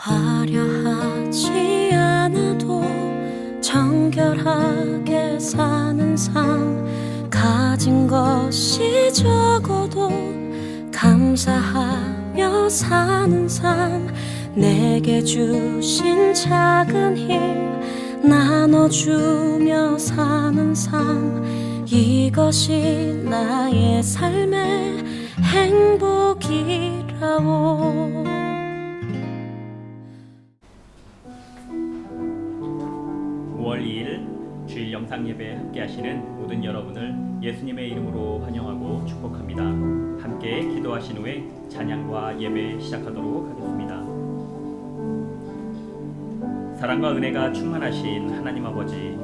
화려하지 않아도 정결하게 사는 삶, 가진 것이 적어도 감사하며 사는 삶, 내게 주신 작은 힘 나눠주며 사는 삶, 이것이 나의 삶의 행복이라오. 5월 2일 주일 영상 예배에 함께 하시는 모든 여러분을 예수님의 이름으로 환영하고 축복합니다. 함께 기도하신 후에 찬양과 예배 시작하도록 하겠습니다. 사랑과 은혜가 충만하신 하나님 아버지,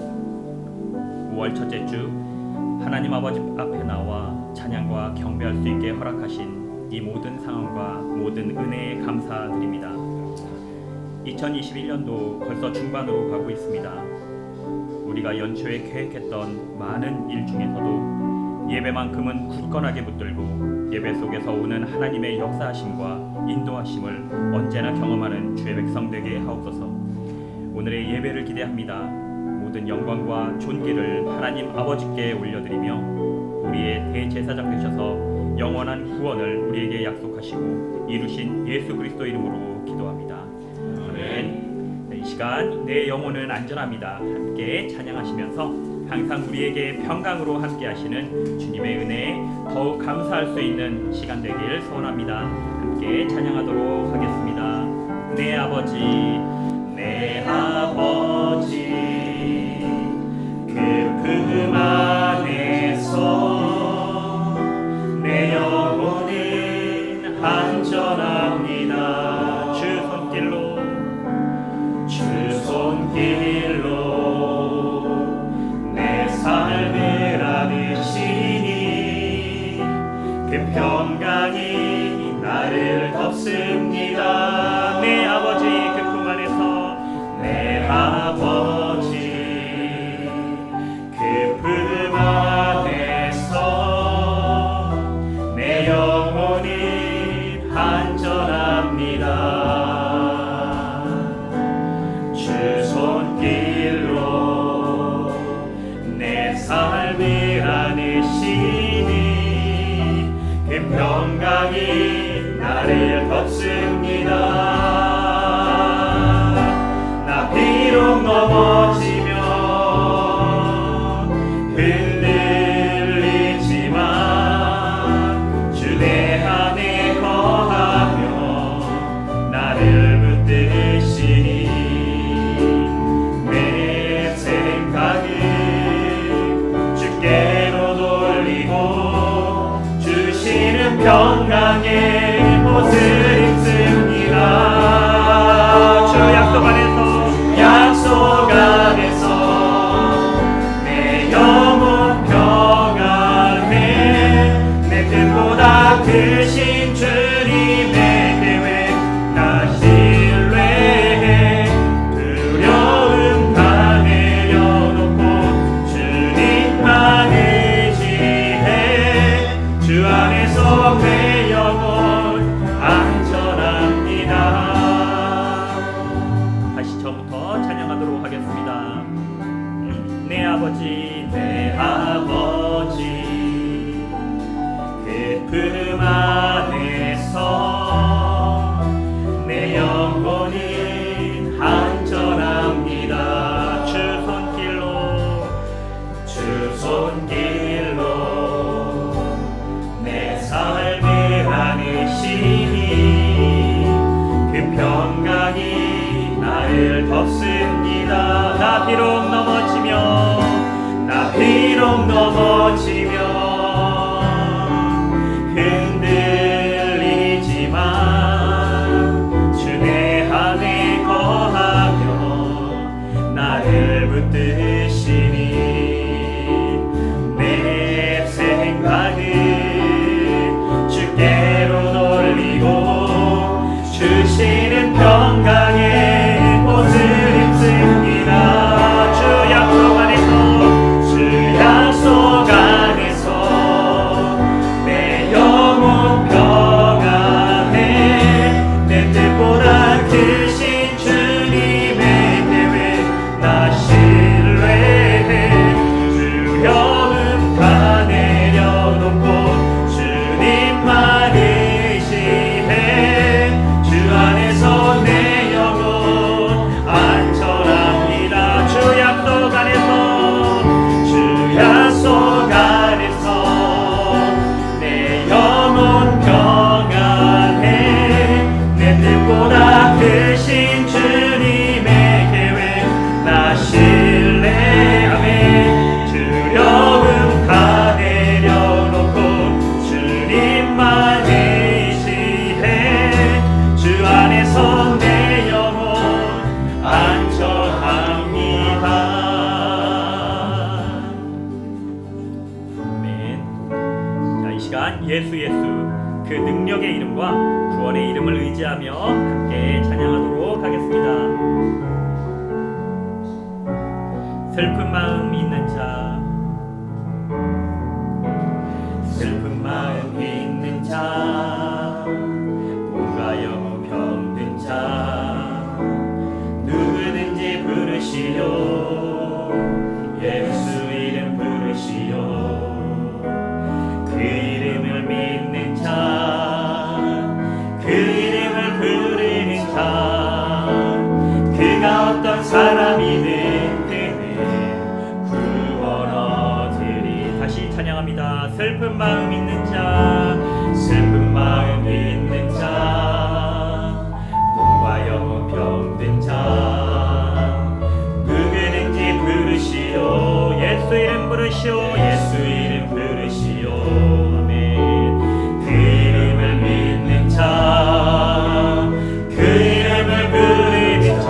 5월 첫째 주 하나님 아버지 앞에 나와 찬양과 경배할 수 있게 허락하신 이 모든 상황과 모든 은혜에 감사드립니다. 2021년도 벌써 중반으로 가고 있습니다. 우리가 연초에 계획했던 많은 일 중에서도 예배만큼은 굳건하게 붙들고 예배 속에서 오는 하나님의 역사하심과 인도하심을 언제나 경험하는 주의 백성 되게 하옵소서. 오늘의 예배를 기대합니다. 모든 영광과 존귀를 하나님 아버지께 올려드리며 우리의 대제사장 되셔서 영원한 구원을 우리에게 약속하시고 이루신 예수 그리스도 이름으로 기도합니다. 아멘. 이 시간 내 영혼은 안전합니다. 함께 찬양하시면서 항상 우리에게 평강으로 함께 하시는 주님의 은혜에 더욱 감사할 수 있는 시간 되길 소원합니다. 함께 찬양하도록 하겠습니다. 내 아버지, 내 아버지, 그 품 안에서 내 영혼은 안전합니다. 주 손길로 내 삶을 안으시니 그 평강이 나를 덮습니다. 내 아버지, 그 품 안에서 내 아버지, 그 품 안에서 내 영혼이 안전합니다. 주 손길로 내 삶을 안으시니 그 평강이 나를 덮습니다. 나 비록 넘어지면 흔들리지만 주 내 안에 거하며 나를 붙드시니 내 생각을 주께로 돌리고 주시는 평강의 옷을 입습니다. 주 약속 안에서 내 영혼 평안해. 내 뜻보다 크신 주님의 계획 나 신뢰해. 두려움 다 내려놓고 주님만 의지해. 주 안에서 내 영혼 안전합니다. 다시 처음부터 찬양하도록 하겠습니다. 내 아버지, 내 아버지, 그 품 안에서 내 영혼은 안전합니다. 주 손길로 내 삶을 안으시니 그 평강이 나를 덮습니다. 나 비록 넘어지면 흔들리지만 주 내 안에 거하며 나를 붙드시니 내 생각을 주께로 돌리고 주시는 평강의 옷을 입습니다. 주 능력의 이름과 구원의 이름을 의지하며 함께 찬양하도록 하겠습니다. 슬픈 마음 있는 자, 슬픈 마음 있는 자, 몸과 영혼 병든 자, 누구든지 부르시오. 예수 이름 부르시오. 그 이름을 믿는 자, 그 이름을 부르는 자, 그가 어떤 사람이든 그는 구원 얻으리. 다시 찬양합니다. 슬픈 마음 있는 자, 슬픈 마음 있는 자, 몸과 영혼 병든 자, 누구든지 부르시오. 예수 이름 부르시오. 예수 이름 부르시오. 아멘. 그 이름을 믿는 자, 그 이름을 부르는 자,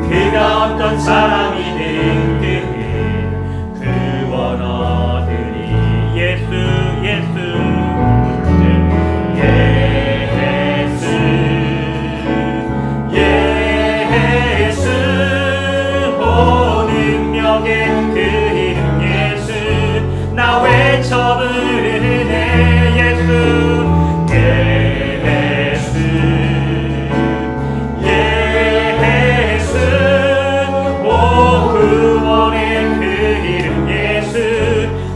그가 어떤 사람이든 그는 구원 얻으리. 예수 예수 예수 오 능력의 그 이름 예수 나 외쳐 부르네. 예수 예수 오 구원의 그 이름 예수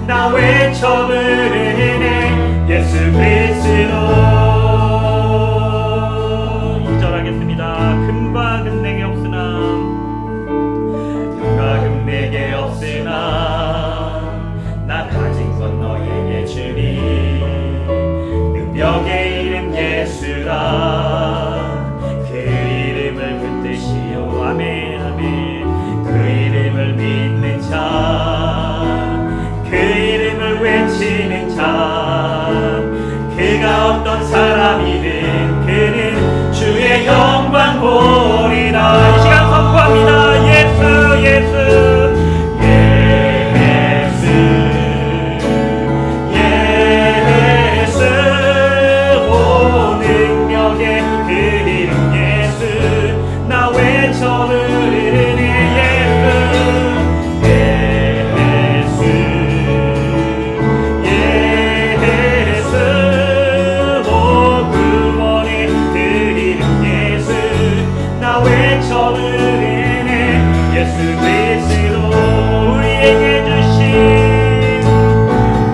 나 외쳐 부르네. 예수 그리스도. 2절 하겠습니다. 금과 금 내게 없으나, 금과 금 내게 없으나 나 가진 건 너에게 주리. 능력의 이름 예수라. 그 이름을 붙드시오. 아멘 아멘. 그 이름을 믿는 자, 그 이름을 외치는 자, 그가 어떤 사람이든 그는 주의 영광 보리라. 이 시간 선포합니다. 예수 예수 예수 오 능력의 그 이름 예수 나 외쳐 부르네. 외쳐 부르네. 예수 그리스도.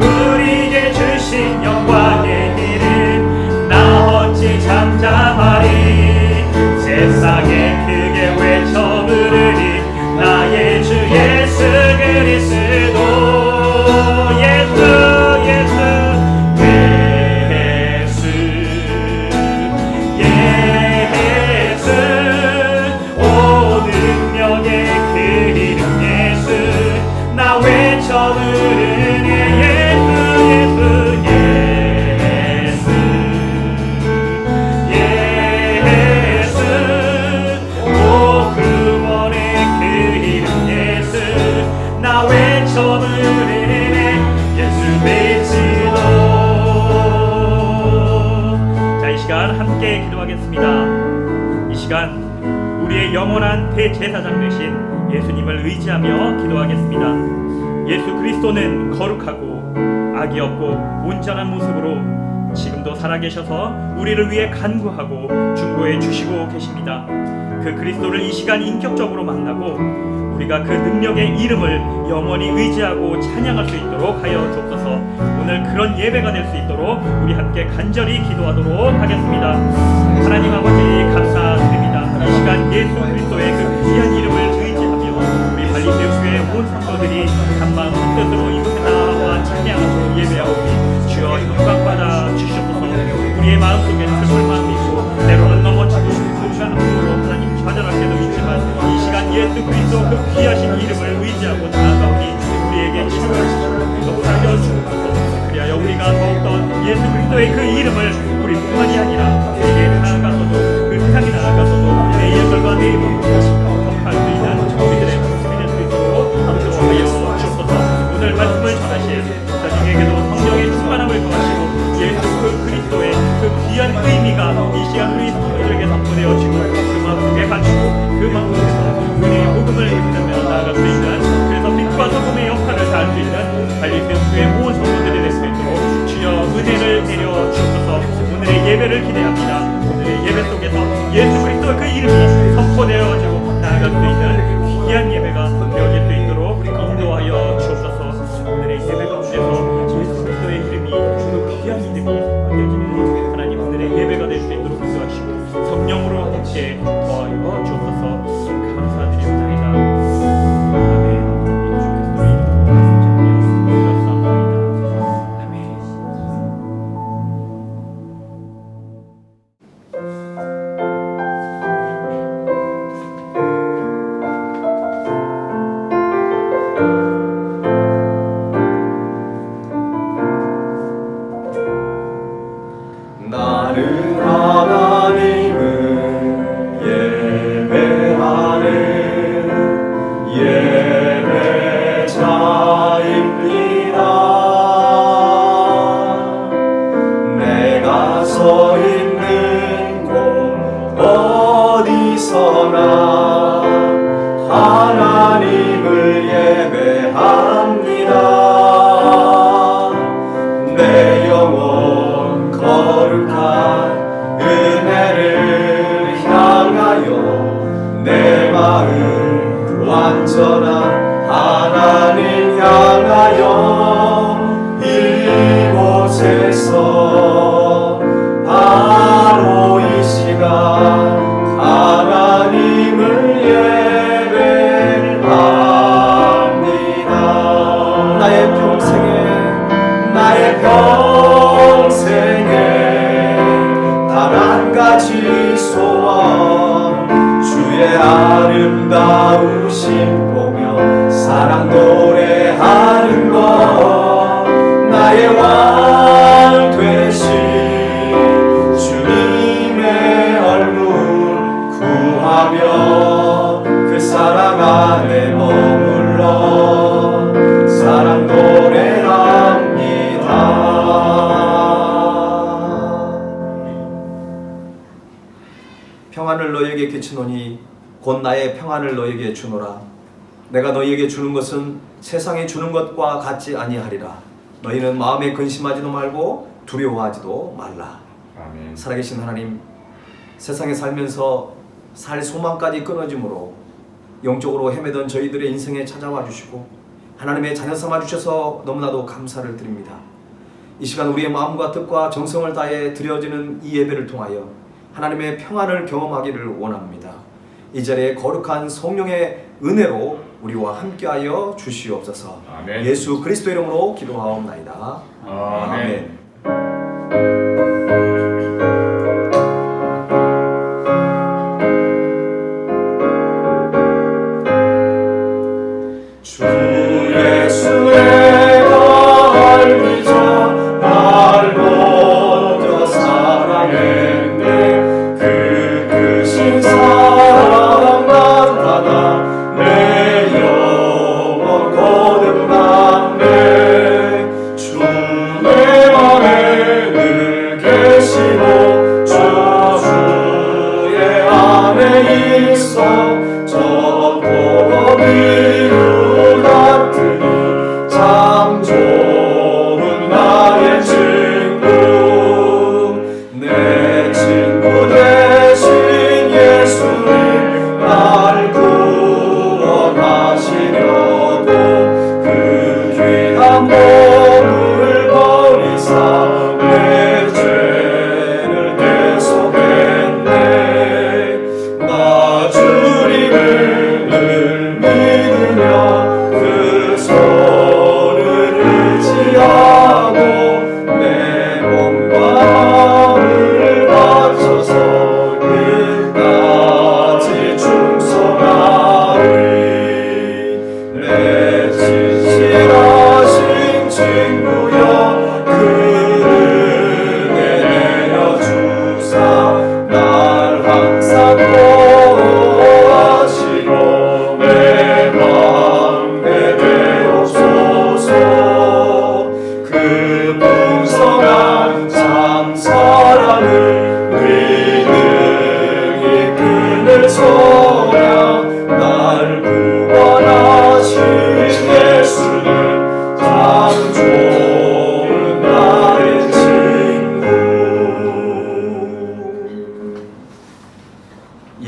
우리에게 주신 영광의 길은 나 어찌 잠잠하리. 세상에 크게 외쳐 부르리. 나의 주 예수 그리스도. 예수 예수 외쳐 부르네. 예수 예수 오 구원의 그 이름 예수 나 외쳐 부르네. 예수 그리스도. 자, 이 시간 함께 기도하겠습니다. 이 시간 우리의 영원한 대제사장 되신 예수님을 의지하며 기도하겠습니다. 예수 그리스도는 거룩하고 악이 없고 온전한 모습으로 지금도 살아계셔서 우리를 위해 간구하고 중보해 주시고 계십니다. 그 그리스도를 이 시간 인격적으로 만나고 우리가 그 능력의 이름을 영원히 의지하고 찬양할 수 있도록 하여 주옵소서. 오늘 그런 예배가 될 수 있도록 우리 함께 간절히 기도하도록 하겠습니다. 하나님 아버지 감사드립니다. 이 시간 예수 그리스도의 그 귀한 이름을 의지하며 우리 발리교회 온 성도들이 한마음 한뜻으로 이곳에 나와 찬양하고 예배하오니 주여 영광받아 주시옵소서. 우리의 마음속에 슬픈 마음이 있고 때로는 넘어지고 뭔가 아픔으로 하나님 좌절할 때도 있지만 이 시간 예수 그리스도 그 귀하신 이름을 의지하고 나아가오니 우리에게 치유를 주시고 살려주옵소서. 그리하여 우리가 더욱더 예수 그리스도의 그 이름을 우리뿐만이 아니라 세계에 나아가서도 그 세상에 나아가서도 내 이름과 내 이름을 격할 수 있는 우리들의 모습이 될 수 있도록 함께 주옵소서. 오늘 말씀을 전하실 자식에게도 성령의 충만함을 더하시고 예수 귀한 의미가 이 시간 우리 성도들에게 선포되어지고 그 마음속에 갖추고 그 마음속에서 우리의 복음을 전하며 나아갈 수 있는, 그래서 빛과 소금의 역할을 다할 수 있는 갈리스교회 온 성도들이 될 수 있도록 주여 은혜를 내려 주셔서 오늘의 예배를 기대합니다. 오늘의 예배 속에서 예수 그리스도의 그 이름이 선포되어지고 나아갈 수 있는 귀한 예배가 되어질 수 있도록 인도하여 주옵소서. 오늘의 예배 가운데서 예수 그리스도의 이름이 주로 귀한 이름이 되어지는 하나님 오늘의 예배가 될 수 있도록 인도하시고 성령으로 함께 도와여 주옵소서. 감사드립니다. 아멘. 예수 그리스도의 이름으로 기도드렸사옵나이다. 아멘. 나는 하나님을 예배하는 예배자입니다. 내가 서 있는 곳 어디서나 하나님을 예배합니다. 내 영혼 거룩한 은혜를 향하여 내 마음 완전한 하나님 향하여 이곳에서 바로 이 시간 하나님을 예배합니다. 나의 평생에 단 한 가지 소원, 주의 아름다우심 보며 사랑 노래하는 것, 나의 왕 되신 주님의 얼굴 구하며 그 사랑 안에 머물러 사랑 노래합니다. 평안을 너희에게 끼치노니 곧 나의 평안을 너희에게 주노라. 내가 너희에게 주는 것은 세상에 주는 것과 같지 아니하리라. 너희는 마음에 근심하지도 말고 두려워하지도 말라. 아멘. 살아계신 하나님, 세상에 살면서 살 소망까지 끊어짐으로 영적으로 헤매던 저희들의 인생에 찾아와 주시고 하나님의 자녀 삼아 주셔서 너무나도 감사를 드립니다. 이 시간 우리의 마음과 뜻과 정성을 다해 드려지는 이 예배를 통하여 하나님의 평안을 경험하기를 원합니다. 이 자리에 거룩한 성령의 은혜로 우리와 함께하여 주시옵소서. 아멘. 예수 그리스도 이름으로 기도하옵나이다. 아멘. 주 예수의 날 믿어 날 먼저 사랑했네. 그 크신 사랑 나타나 내 영혼 거듭났네. 주 내 맘에 늘 계시고 주 주의 안에 있어 저 복음이 같으니 참 좋은 나의 친구, 내 친구 되신 예수님 날 구원하시려고 그 귀한 몸을 버리사 내 죄를 대속했네. 나 주님을 늘 믿으며 그 손을 의지하고 내 몸과 마음을 바쳐서 끝까지 충성하리. 내 진실하신 친구여 그 은혜 내려주사 날 항상 보호하시고 내 맘에 되옵소서. 그 풍성한 참 사랑을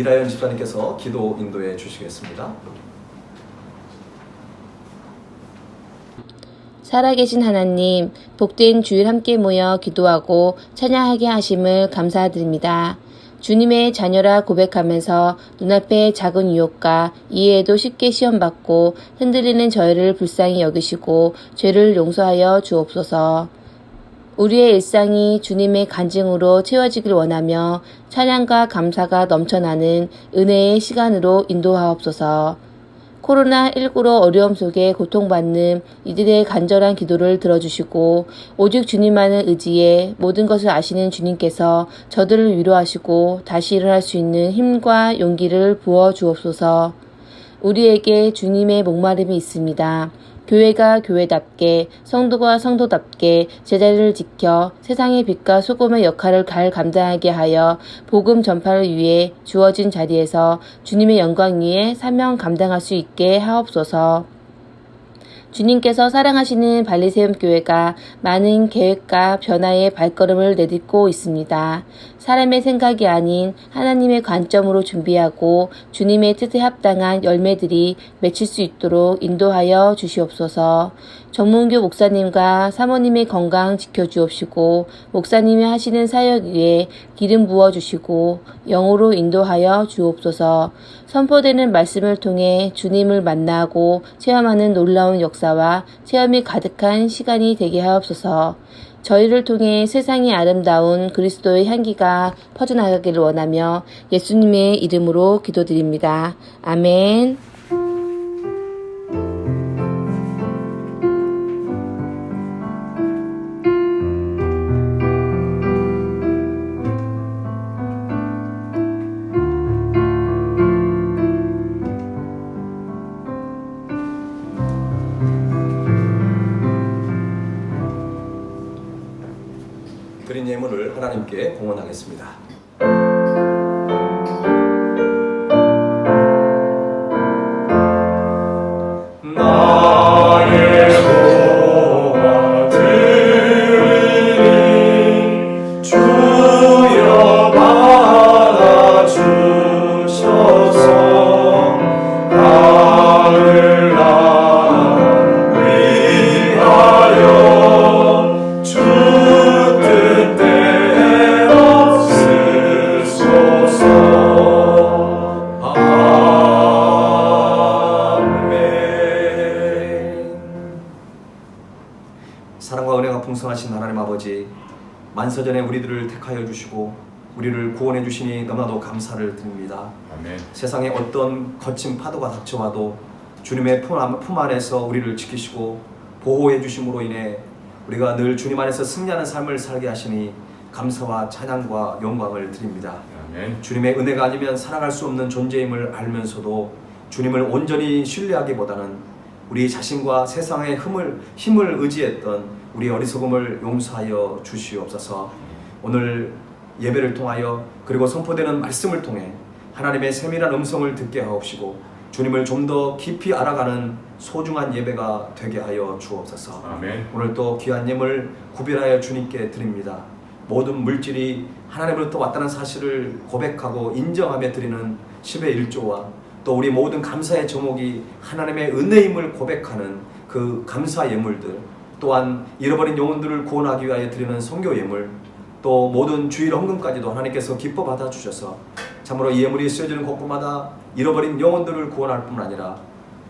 이라연 집사님께서 기도 인도해 주시겠습니다. 살아계신 하나님, 복된 주일 함께 모여 기도하고 찬양하게 하심을 감사드립니다. 주님의 자녀라 고백하면서 눈앞의 작은 유혹과 이해에도 쉽게 시험받고 흔들리는 저희를 불쌍히 여기시고 죄를 용서하여 주옵소서. 우리의 일상이 주님의 간증으로 채워지길 원하며 찬양과 감사가 넘쳐나는 은혜의 시간으로 인도하옵소서. 코로나19로 어려움 속에 고통받는 이들의 간절한 기도를 들어주시고 오직 주님만을 의지해 모든 것을 아시는 주님께서 저들을 위로하시고 다시 일어날 수 있는 힘과 용기를 부어 주옵소서. 우리에게 주님의 목마름이 있습니다. 교회가 교회답게, 성도가 성도답게 제자리를 지켜 세상의 빛과 소금의 역할을 잘 감당하게 하여 복음 전파를 위해 주어진 자리에서 주님의 영광 위에 사명 감당할 수 있게 하옵소서. 주님께서 사랑하시는 발리세움 교회가 많은 계획과 변화의 발걸음을 내딛고 있습니다. 사람의 생각이 아닌 하나님의 관점으로 준비하고 주님의 뜻에 합당한 열매들이 맺힐 수 있도록 인도하여 주시옵소서. 정문교 목사님과 사모님의 건강 지켜주옵시고 목사님이 하시는 사역 위에 기름 부어주시고 영으로 인도하여 주옵소서. 선포되는 말씀을 통해 주님을 만나고 체험하는 놀라운 역사와 체험이 가득한 시간이 되게 하옵소서. 저희를 통해 세상의 아름다운 그리스도의 향기가 퍼져나가기를 원하며 예수님의 이름으로 기도드립니다. 아멘. 드린 예물을 하나님께 공헌하겠습니다. 나의 고와 드리니 주여 받아주셔서 하늘 나라 위하여 주 사랑과 은혜가 풍성하신 하나님 아버지, 만서전에 우리들을 택하여 주시고 우리를 구원해 주시니 너무나도 감사를 드립니다. 아멘. 세상에 어떤 거친 파도가 닥쳐와도 주님의 품 안에서 우리를 지키시고 보호해 주심으로 인해 우리가 늘 주님 안에서 승리하는 삶을 살게 하시니 감사와 찬양과 영광을 드립니다. 아멘. 주님의 은혜가 아니면 살아갈 수 없는 존재임을 알면서도 주님을 온전히 신뢰하기보다는 우리 자신과 세상의 힘을 의지했던 우리의 어리석음을 용서하여 주시옵소서. 오늘 예배를 통하여 그리고 선포되는 말씀을 통해 하나님의 세밀한 음성을 듣게 하옵시고 주님을 좀 더 깊이 알아가는 소중한 예배가 되게 하여 주옵소서. 아멘. 오늘 또 귀한 예물 구별하여 주님께 드립니다. 모든 물질이 하나님으로부터 왔다는 사실을 고백하고 인정하며 드리는 10의 1조와 또 우리 모든 감사의 제목이 하나님의 은혜임을 고백하는 그 감사 예물들, 또한 잃어버린 영혼들을 구원하기 위하여 드리는 선교 예물, 또 모든 주일 헌금까지도 하나님께서 기뻐 받아주셔서 참으로 이 예물이 쓰여지는 곳곳마다 잃어버린 영혼들을 구원할 뿐 아니라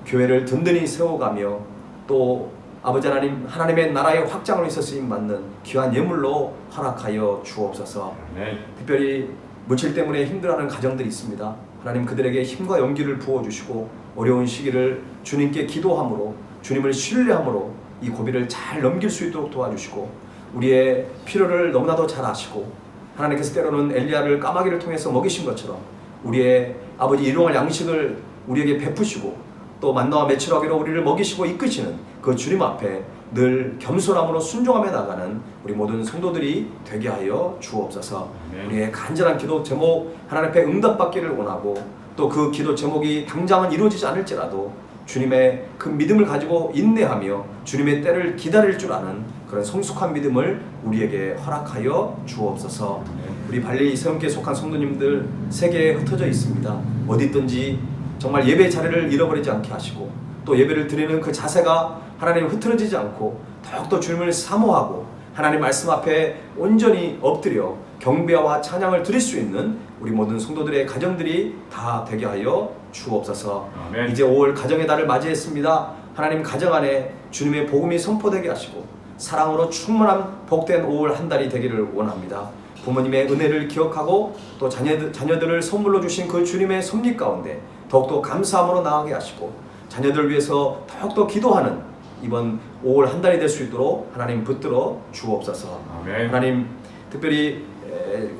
교회를 든든히 세워가며 또 아버지 하나님, 하나님의 나라의 확장을 위해서 쓰임받는 귀한 예물로 허락하여 주옵소서. 아멘. 특별히 물질 때문에 힘들어하는 가정들이 있습니다. 하나님 그들에게 힘과 용기를 부어주시고 어려운 시기를 주님께 기도함으로 주님을 신뢰함으로 이 고비를 잘 넘길 수 있도록 도와주시고 우리의 필요를 너무나도 잘 아시고 하나님께서 때로는 엘리야를 까마귀를 통해서 먹이신 것처럼 우리의 아버지 일용할 양식을 우리에게 베푸시고 또 만나와 매출하기로 우리를 먹이시고 이끄시는 그 주님 앞에 늘 겸손함으로 순종하며 나가는 우리 모든 성도들이 되게 하여 주옵소서. 아멘. 우리의 간절한 기도 제목 하나님 앞에 응답받기를 원하고 또 그 기도 제목이 당장은 이루어지지 않을지라도 주님의 그 믿음을 가지고 인내하며 주님의 때를 기다릴 줄 아는 그런 성숙한 믿음을 우리에게 허락하여 주옵소서. 우리 발리 세움교에 속한 성도님들 세계에 흩어져 있습니다. 어디 있든지 정말 예배 자리를 잃어버리지 않게 하시고 또 예배를 드리는 그 자세가 하나님 흐트러지지 않고 더욱더 주님을 사모하고 하나님 말씀 앞에 온전히 엎드려 경배와 찬양을 드릴 수 있는 우리 모든 성도들의 가정들이 다 되게 하여 주옵소서. 아멘. 이제 5월 가정의 달을 맞이했습니다. 하나님 가정 안에 주님의 복음이 선포되게 하시고 사랑으로 충만한 복된 5월 한 달이 되기를 원합니다. 부모님의 은혜를 기억하고 또 자녀들을 선물로 주신 그 주님의 섭리 가운데 더욱더 감사함으로 나아가게 하시고 자녀들을 위해서 더욱더 기도하는 이번 5월 한 달이 될 수 있도록 하나님 붙들어 주옵소서. 아멘. 하나님 특별히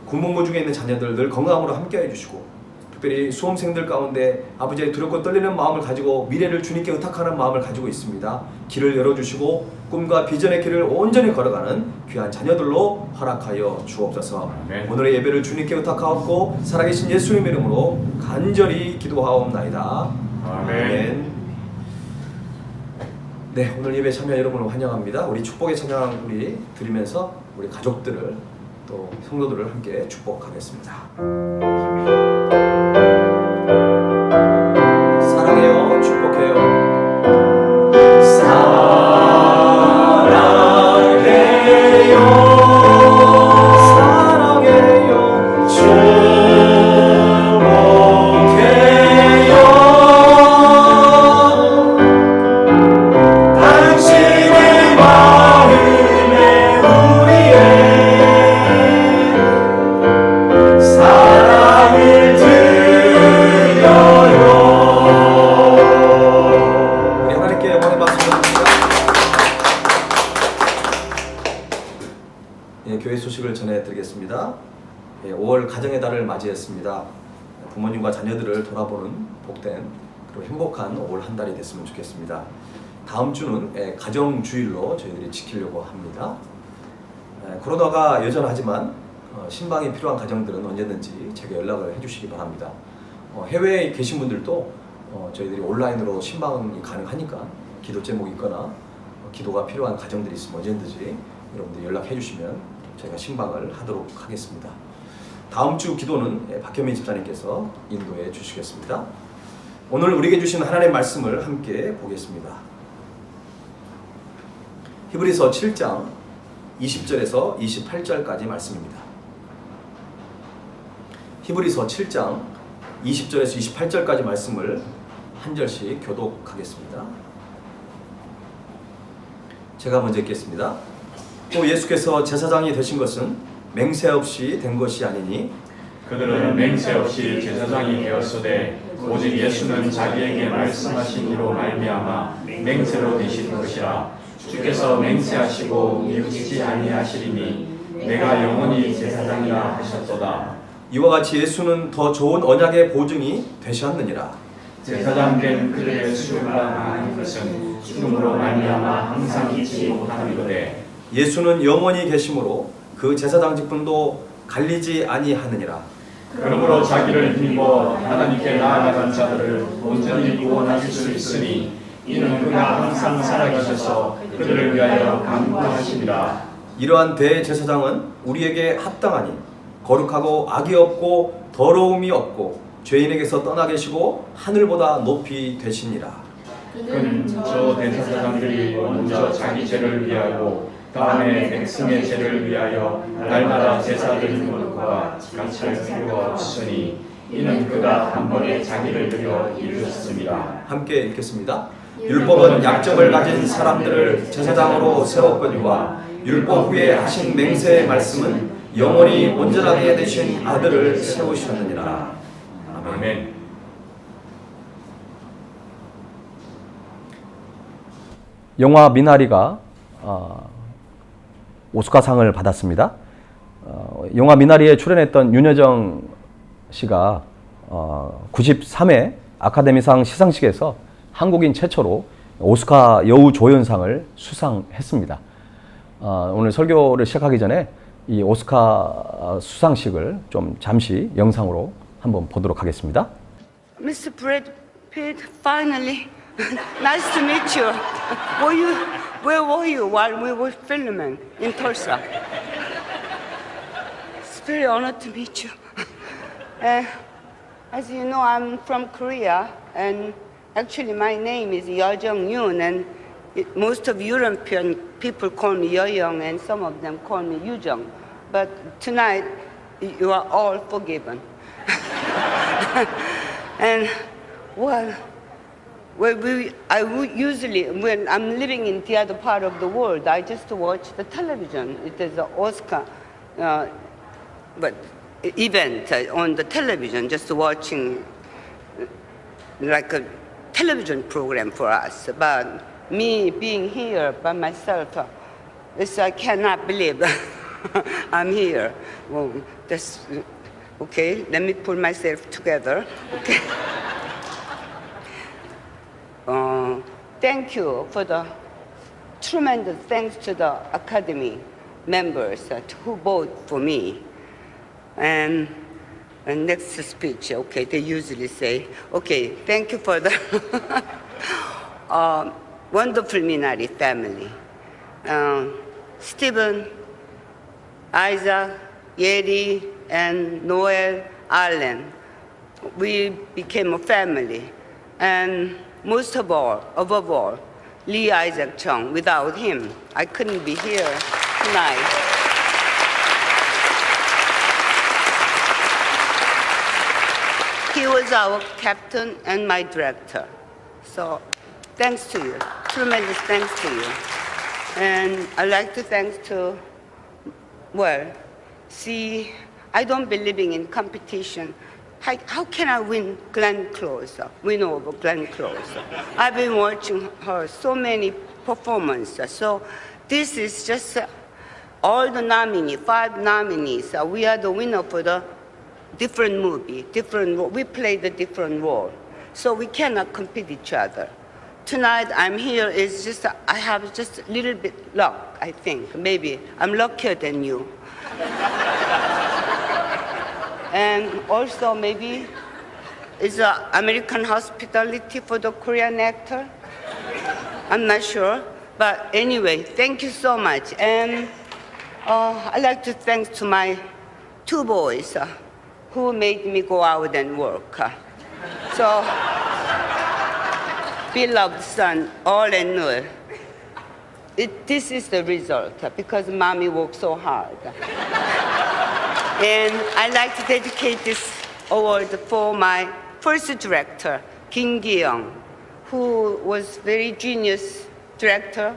군복무 중에 있는 자녀들 늘 건강함으로 함께해 주시고 특별히 수험생들 가운데 아버지의 두렵고 떨리는 마음을 가지고 미래를 주님께 의탁하는 마음을 가지고 있습니다. 길을 열어주시고 꿈과 비전의 길을 온전히 걸어가는 귀한 자녀들로 허락하여 주옵소서. 아멘. 오늘의 예배를 주님께 의탁하옵고 살아계신 예수님 이름으로 간절히 기도하옵나이다. 아멘. 네, 오늘 예배 참여 여러분을 환영합니다. 우리 축복의 찬양 우리 드리면서 우리 가족들을 또 성도들을 함께 축복하겠습니다. 사랑해요, 축복해요. 사랑해요, 사랑해요, 축복해요. 당신의 마음에 우리의 사랑을 드려요. 우리 하나님께 영광의 박수 드립니다. 교회 소식을 전해드리겠습니다. 5월 가정의 달을 맞이했습니다. 부모님과 자녀들을 돌아보는 복된 그리고 행복한 5월 한 달이 됐으면 좋겠습니다. 다음 주는 가정주일로 저희들이 지키려고 합니다. 코로나가 여전하지만 신방이 필요한 가정들은 언제든지 제게 연락을 해주시기 바랍니다. 해외에 계신 분들도 저희들이 온라인으로 신방이 가능하니까 기도 제목이 있거나 기도가 필요한 가정들이 있으면 언제든지 여러분들 연락해 주시면 저희가 신방을 하도록 하겠습니다. 다음 주 기도는 박현민 집사님께서 인도해 주시겠습니다. 오늘 우리에게 주신 하나님의 말씀을 함께 보겠습니다. 히브리서 7장 20절에서 28절까지 말씀입니다. 히브리서 7장 20절에서 28절까지 말씀을 한 절씩 교독하겠습니다. 제가 먼저 읽겠습니다. 또 예수께서 제사장이 되신 것은 맹세 없이 된 것이 아니니 그들은 맹세 없이 제사장이 되었으되 오직 예수는 자기에게 말씀하신 이로 말미암아 맹세로 되신 것이라. 주께서 맹세하시고 미루지 아니하시리니 내가 영원히 제사장이라 하셨도다. 이와 같이 예수는 더 좋은 언약의 보증이 되셨느니라. 제사장 된 그들의 수요가 나은 것은 죽음으로 말미암아 항상 잊지 못함이로되 예수는 영원히 계심으로 그 제사장 직분도 갈리지 아니하느니라. 그러므로 자기를 힘입어 하나님께 나아가는 자들을 온전히 구원하실 수 있으니 이는 그가 항상 살아계셔서 그들을 위하여 간구하심이라. 이러한 대제사장은 우리에게 합당하니 거룩하고 악이 없고 더러움이 없고 죄인에게서 떠나 계시고 하늘보다 높이 되시니라. 그는 저 대제사장들이 먼저 자기 죄를 위하고 다음에 백성의 죄를 위하여 날마다 제사 드리는 것과 같이 할 필요가 없으니 이는 그가 한 번에 자기를 드려 이루셨습니다. 함께 읽겠습니다. 율법은 약점을 가진 사람들을 제사장으로 세웠거니와 율법 후에 하신 맹세의 말씀은 영원히 온전하게 되신 아들을 세우셨느니라. 아멘. 영화 미나리가 오스카상을 받았습니다. 영화 미나리에 출연했던 윤여정 씨가 93회 아카데미상 시상식에서 한국인 최초로 오스카 여우 조연상을 수상했습니다. 오늘 설교를 시작하기 전에 이 오스카 수상식을 좀 잠시 영상으로 한번 보도록 하겠습니다. Mr. Brad Pitt, finally, nice to meet you. Where were you while we were filming in Tulsa? It's very honored to meet you. As you know, I'm from Korea, and actually my name is Yeo Jung-yoon, and most of European people call me Yo-young, and some of them call me Yu-jung. But tonight, you are all forgiven. And, well, usually, when I'm living in the other part of the world, I just watch the television. It is an Oscar event on the television, just watching like a television program for us. But me being here by myself, I cannot believe I'm here. Well, that's okay. Let me pull myself together. Okay. Thank you for the tremendous thanks to the Academy members who voted for me. And next speech, okay, they usually say, okay, thank you for the wonderful Minari family. Stephen, Isaac, Yeri, and Noel, Allen. We became a family. And most of all, above all, Lee Isaac Chung. Without him, I couldn't be here tonight. He was our captain and my director. So thanks to you, tremendous thanks to you. And I'd like to thanks to, well, see, I don't believe in competition. How can I win Glenn Close, win over Glenn Close? I've been watching her so many performances. So this is just all the nominees, 5 nominees. We are the winner for the different movie, different role. We play the different role. So we cannot compete each other. Tonight I'm here is just, I have just a little bit luck, I think. Maybe I'm luckier than you. And also maybe it's American hospitality for the Korean actor. I'm not sure. But anyway, thank you so much. And I'd like to thank to my 2 boys who made me go out and work. So, beloved son, all and Noel, this is the result because mommy worked so hard. And I'd like to dedicate this award for my first director, Kim Gi-young, who was very genius director.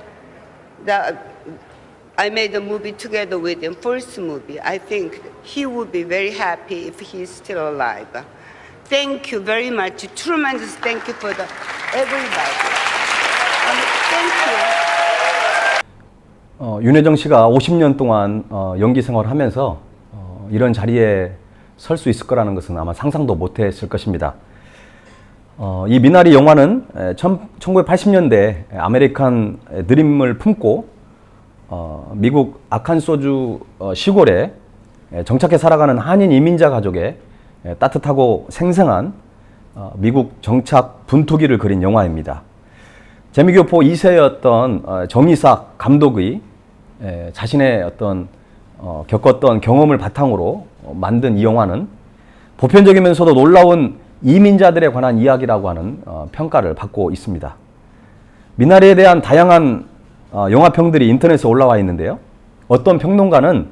I made a movie together with him, first movie. I think he would be very happy if he's still alive. Thank you very much. Tremendous thank you for everybody. Thank you. 윤여정 씨가 50년 동안 연기 생활을 하면서 이런 자리에 설 수 있을 거라는 것은 아마 상상도 못했을 것입니다. 이 미나리 영화는 1980년대 아메리칸 드림을 품고 미국 아칸소주 시골에 정착해 살아가는 한인 이민자 가족의 따뜻하고 생생한 미국 정착 분투기를 그린 영화입니다. 재미교포 2세였던 정이삭 감독의 자신의 어떤 겪었던 경험을 바탕으로 만든 이 영화는 보편적이면서도 놀라운 이민자들에 관한 이야기라고 하는 평가를 받고 있습니다. 미나리에 대한 다양한 영화평들이 인터넷에 올라와 있는데요. 어떤 평론가는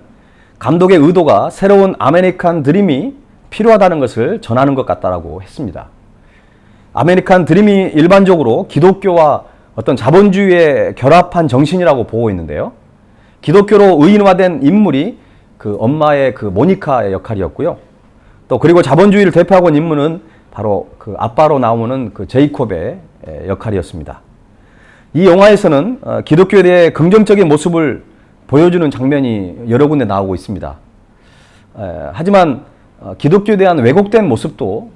감독의 의도가 새로운 아메리칸 드림이 필요하다는 것을 전하는 것 같다라고 했습니다. 아메리칸 드림이 일반적으로 기독교와 어떤 자본주의의 결합한 정신이라고 보고 있는데요. 기독교로 의인화된 인물이 그 엄마의 그 모니카의 역할이었고요. 또 그리고 자본주의를 대표하고 있는 인물은 바로 그 아빠로 나오는 그 제이콥의 역할이었습니다. 이 영화에서는 기독교에 대해 긍정적인 모습을 보여주는 장면이 여러 군데 나오고 있습니다. 하지만 기독교에 대한 왜곡된 모습도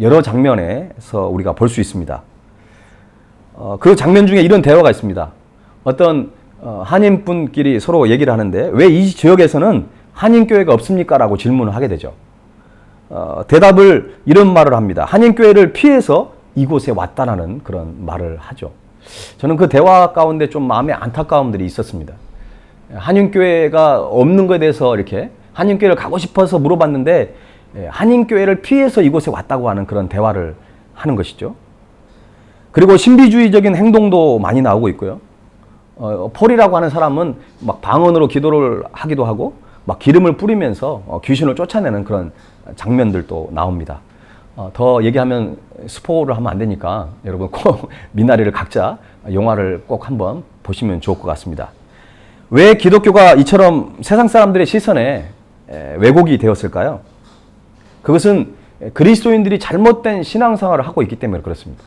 여러 장면에서 우리가 볼 수 있습니다. 그 장면 중에 이런 대화가 있습니다. 어떤 한인분끼리 서로 얘기를 하는데 왜 이 지역에서는 한인교회가 없습니까? 라고 질문을 하게 되죠. 대답을 이런 말을 합니다. 한인교회를 피해서 이곳에 왔다라는 그런 말을 하죠. 저는 그 대화 가운데 좀 마음에 안타까움들이 있었습니다. 한인교회가 없는 것에 대해서 이렇게 한인교회를 가고 싶어서 물어봤는데 한인교회를 피해서 이곳에 왔다고 하는 그런 대화를 하는 것이죠. 그리고 신비주의적인 행동도 많이 나오고 있고요. 폴이라고 하는 사람은 막 방언으로 기도를 하기도 하고 막 기름을 뿌리면서 귀신을 쫓아내는 그런 장면들도 나옵니다. 더 얘기하면 스포를 하면 안 되니까 여러분 꼭 미나리를 각자 영화를 꼭 한번 보시면 좋을 것 같습니다. 왜 기독교가 이처럼 세상 사람들의 시선에 왜곡이 되었을까요? 그것은 그리스도인들이 잘못된 신앙생활을 하고 있기 때문에 그렇습니다.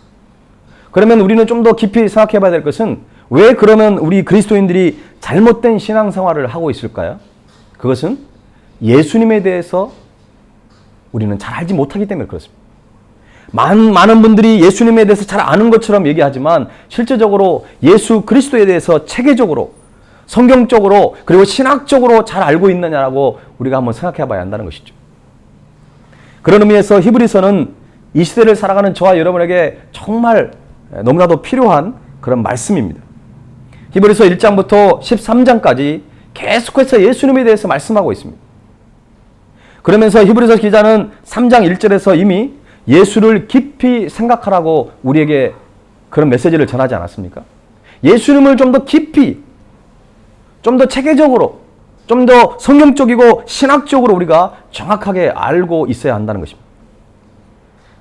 그러면 우리는 좀 더 깊이 생각해 봐야 될 것은 왜 그러면 우리 그리스도인들이 잘못된 신앙생활을 하고 있을까요? 그것은 예수님에 대해서 우리는 잘 알지 못하기 때문에 그렇습니다. 많은 분들이 예수님에 대해서 잘 아는 것처럼 얘기하지만 실제적으로 예수 그리스도에 대해서 체계적으로 성경적으로 그리고 신학적으로 잘 알고 있느냐라고 우리가 한번 생각해 봐야 한다는 것이죠. 그런 의미에서 히브리서는 이 시대를 살아가는 저와 여러분에게 정말 너무나도 필요한 그런 말씀입니다. 히브리서 1장부터 13장까지 계속해서 예수님에 대해서 말씀하고 있습니다. 그러면서 히브리서 기자는 3장 1절에서 이미 예수를 깊이 생각하라고 우리에게 그런 메시지를 전하지 않았습니까? 예수님을 좀 더 깊이, 좀 더 체계적으로, 좀 더 성경적이고 신학적으로 우리가 정확하게 알고 있어야 한다는 것입니다.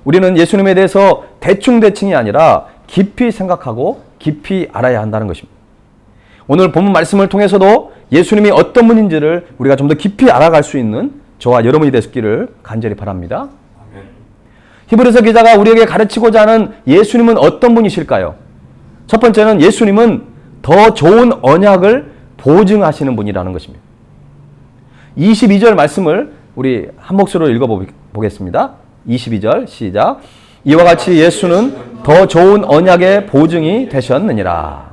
우리는 예수님에 대해서 대충대충이 아니라 깊이 생각하고 깊이 알아야 한다는 것입니다. 오늘 본문 말씀을 통해서도 예수님이 어떤 분인지를 우리가 좀 더 깊이 알아갈 수 있는 저와 여러분이 되시기를 간절히 바랍니다. 히브리서 기자가 우리에게 가르치고자 하는 예수님은 어떤 분이실까요? 첫 번째는 예수님은 더 좋은 언약을 보증하시는 분이라는 것입니다. 22절 말씀을 우리 한 목소리로 읽어보겠습니다. 22절 시작. 이와 같이 예수는 더 좋은 언약의 보증이 되셨느니라.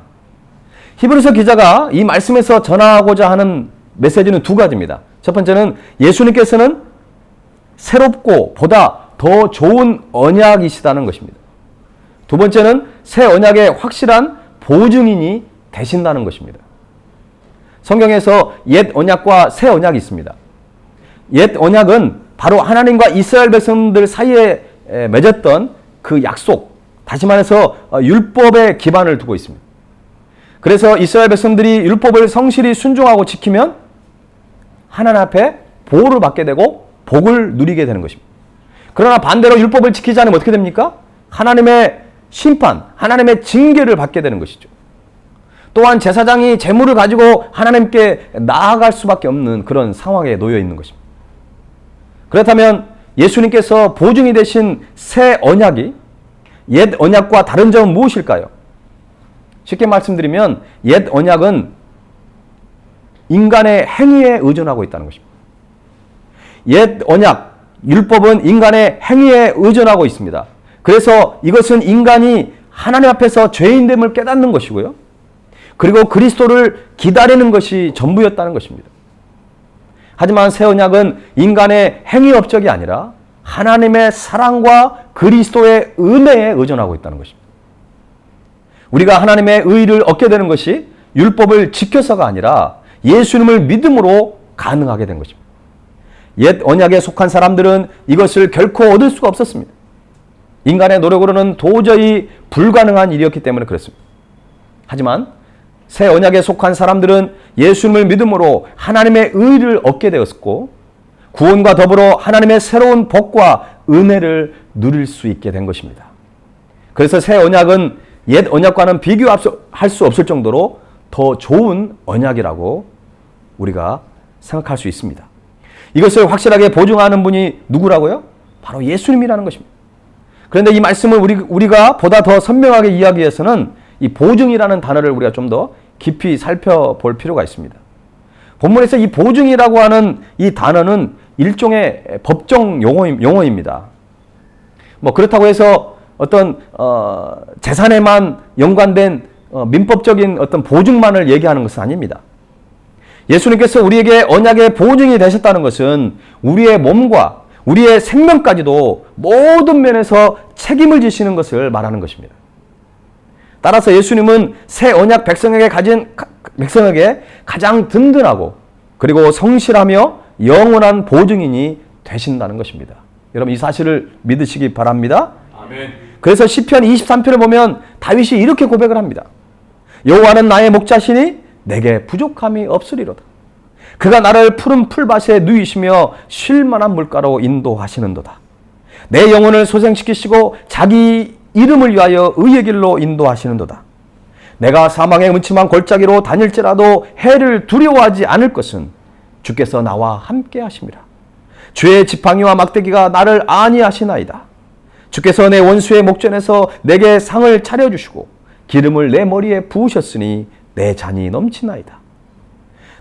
히브리서 기자가 이 말씀에서 전하고자 하는 메시지는 두 가지입니다. 첫 번째는 예수님께서는 새롭고 보다 더 좋은 언약이시다는 것입니다. 두 번째는 새 언약의 확실한 보증인이 되신다는 것입니다. 성경에서 옛 언약과 새 언약이 있습니다. 옛 언약은 바로 하나님과 이스라엘 백성들 사이에 맺었던 그 약속, 다시 말해서 율법의 기반을 두고 있습니다. 그래서 이스라엘 백성들이 율법을 성실히 순종하고 지키면 하나님 앞에 보호를 받게 되고 복을 누리게 되는 것입니다. 그러나 반대로 율법을 지키지 않으면 어떻게 됩니까? 하나님의 심판, 하나님의 징계를 받게 되는 것이죠. 또한 제사장이 제물을 가지고 하나님께 나아갈 수밖에 없는 그런 상황에 놓여 있는 것입니다. 그렇다면 예수님께서 보증이 되신 새 언약이 옛 언약과 다른 점은 무엇일까요? 쉽게 말씀드리면 옛 언약은 인간의 행위에 의존하고 있다는 것입니다. 옛 언약, 율법은 인간의 행위에 의존하고 있습니다. 그래서 이것은 인간이 하나님 앞에서 죄인됨을 깨닫는 것이고요. 그리고 그리스도를 기다리는 것이 전부였다는 것입니다. 하지만 새 언약은 인간의 행위 업적이 아니라 하나님의 사랑과 그리스도의 은혜에 의존하고 있다는 것입니다. 우리가 하나님의 의의를 얻게 되는 것이 율법을 지켜서가 아니라 예수님을 믿음으로 가능하게 된 것입니다. 옛 언약에 속한 사람들은 이것을 결코 얻을 수가 없었습니다. 인간의 노력으로는 도저히 불가능한 일이었기 때문에 그렇습니다. 하지만 새 언약에 속한 사람들은 예수님을 믿음으로 하나님의 의를 얻게 되었고 구원과 더불어 하나님의 새로운 복과 은혜를 누릴 수 있게 된 것입니다. 그래서 새 언약은 옛 언약과는 비교할 수 없을 정도로 더 좋은 언약이라고 우리가 생각할 수 있습니다. 이것을 확실하게 보증하는 분이 누구라고요? 바로 예수님이라는 것입니다. 그런데 이 말씀을 우리가 보다 더 선명하게 이해하기 위해서는 이 보증이라는 단어를 우리가 좀 더 깊이 살펴볼 필요가 있습니다. 본문에서 이 보증이라고 하는 이 단어는 일종의 법정 용어입니다. 그렇다고 해서 어떤 재산에만 연관된 민법적인 어떤 보증만을 얘기하는 것은 아닙니다. 예수님께서 우리에게 언약의 보증이 되셨다는 것은 우리의 몸과 우리의 생명까지도 모든 면에서 책임을 지시는 것을 말하는 것입니다. 따라서 예수님은 새 언약 백성에게 가장 든든하고 그리고 성실하며 영원한 보증인이 되신다는 것입니다. 여러분 이 사실을 믿으시기 바랍니다. 아멘. 그래서 시편 23편을 보면 다윗이 이렇게 고백을 합니다. 여호와는 나의 목자시니 내게 부족함이 없으리로다. 그가 나를 푸른 풀밭에 누이시며 쉴 만한 물가로 인도하시는도다. 내 영혼을 소생시키시고 자기 이름을 위하여 의의 길로 인도하시는도다. 내가 사망의 음침한 골짜기로 다닐지라도 해를 두려워하지 않을 것은 주께서 나와 함께 하심이라. 주의 지팡이와 막대기가 나를 안위하시나이다. 주께서 내 원수의 목전에서 내게 상을 차려주시고 기름을 내 머리에 부으셨으니 내 잔이 넘치나이다.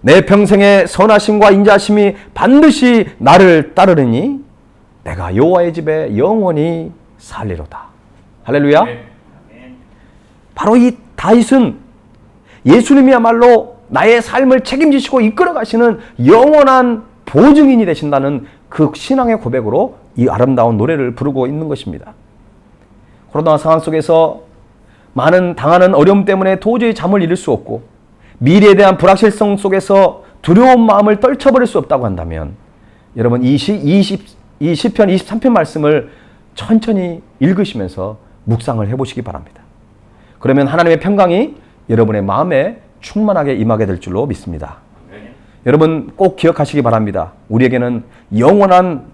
내 평생의 선하심과 인자하심이 반드시 나를 따르리니 내가 여호와의 집에 영원히 살리로다. 할렐루야. 바로 이 다윗은 예수님이야말로 나의 삶을 책임지시고 이끌어 가시는 영원한 보증인이 되신다는 그 신앙의 고백으로 이 아름다운 노래를 부르고 있는 것입니다. 코로나 상황 속에서 많은 당하는 어려움 때문에 도저히 잠을 이룰 수 없고 미래에 대한 불확실성 속에서 두려운 마음을 떨쳐버릴 수 없다고 한다면 여러분 이 시편 23편 말씀을 천천히 읽으시면서 묵상을 해보시기 바랍니다. 그러면 하나님의 평강이 여러분의 마음에 충만하게 임하게 될 줄로 믿습니다. 여러분 꼭 기억하시기 바랍니다. 우리에게는 영원한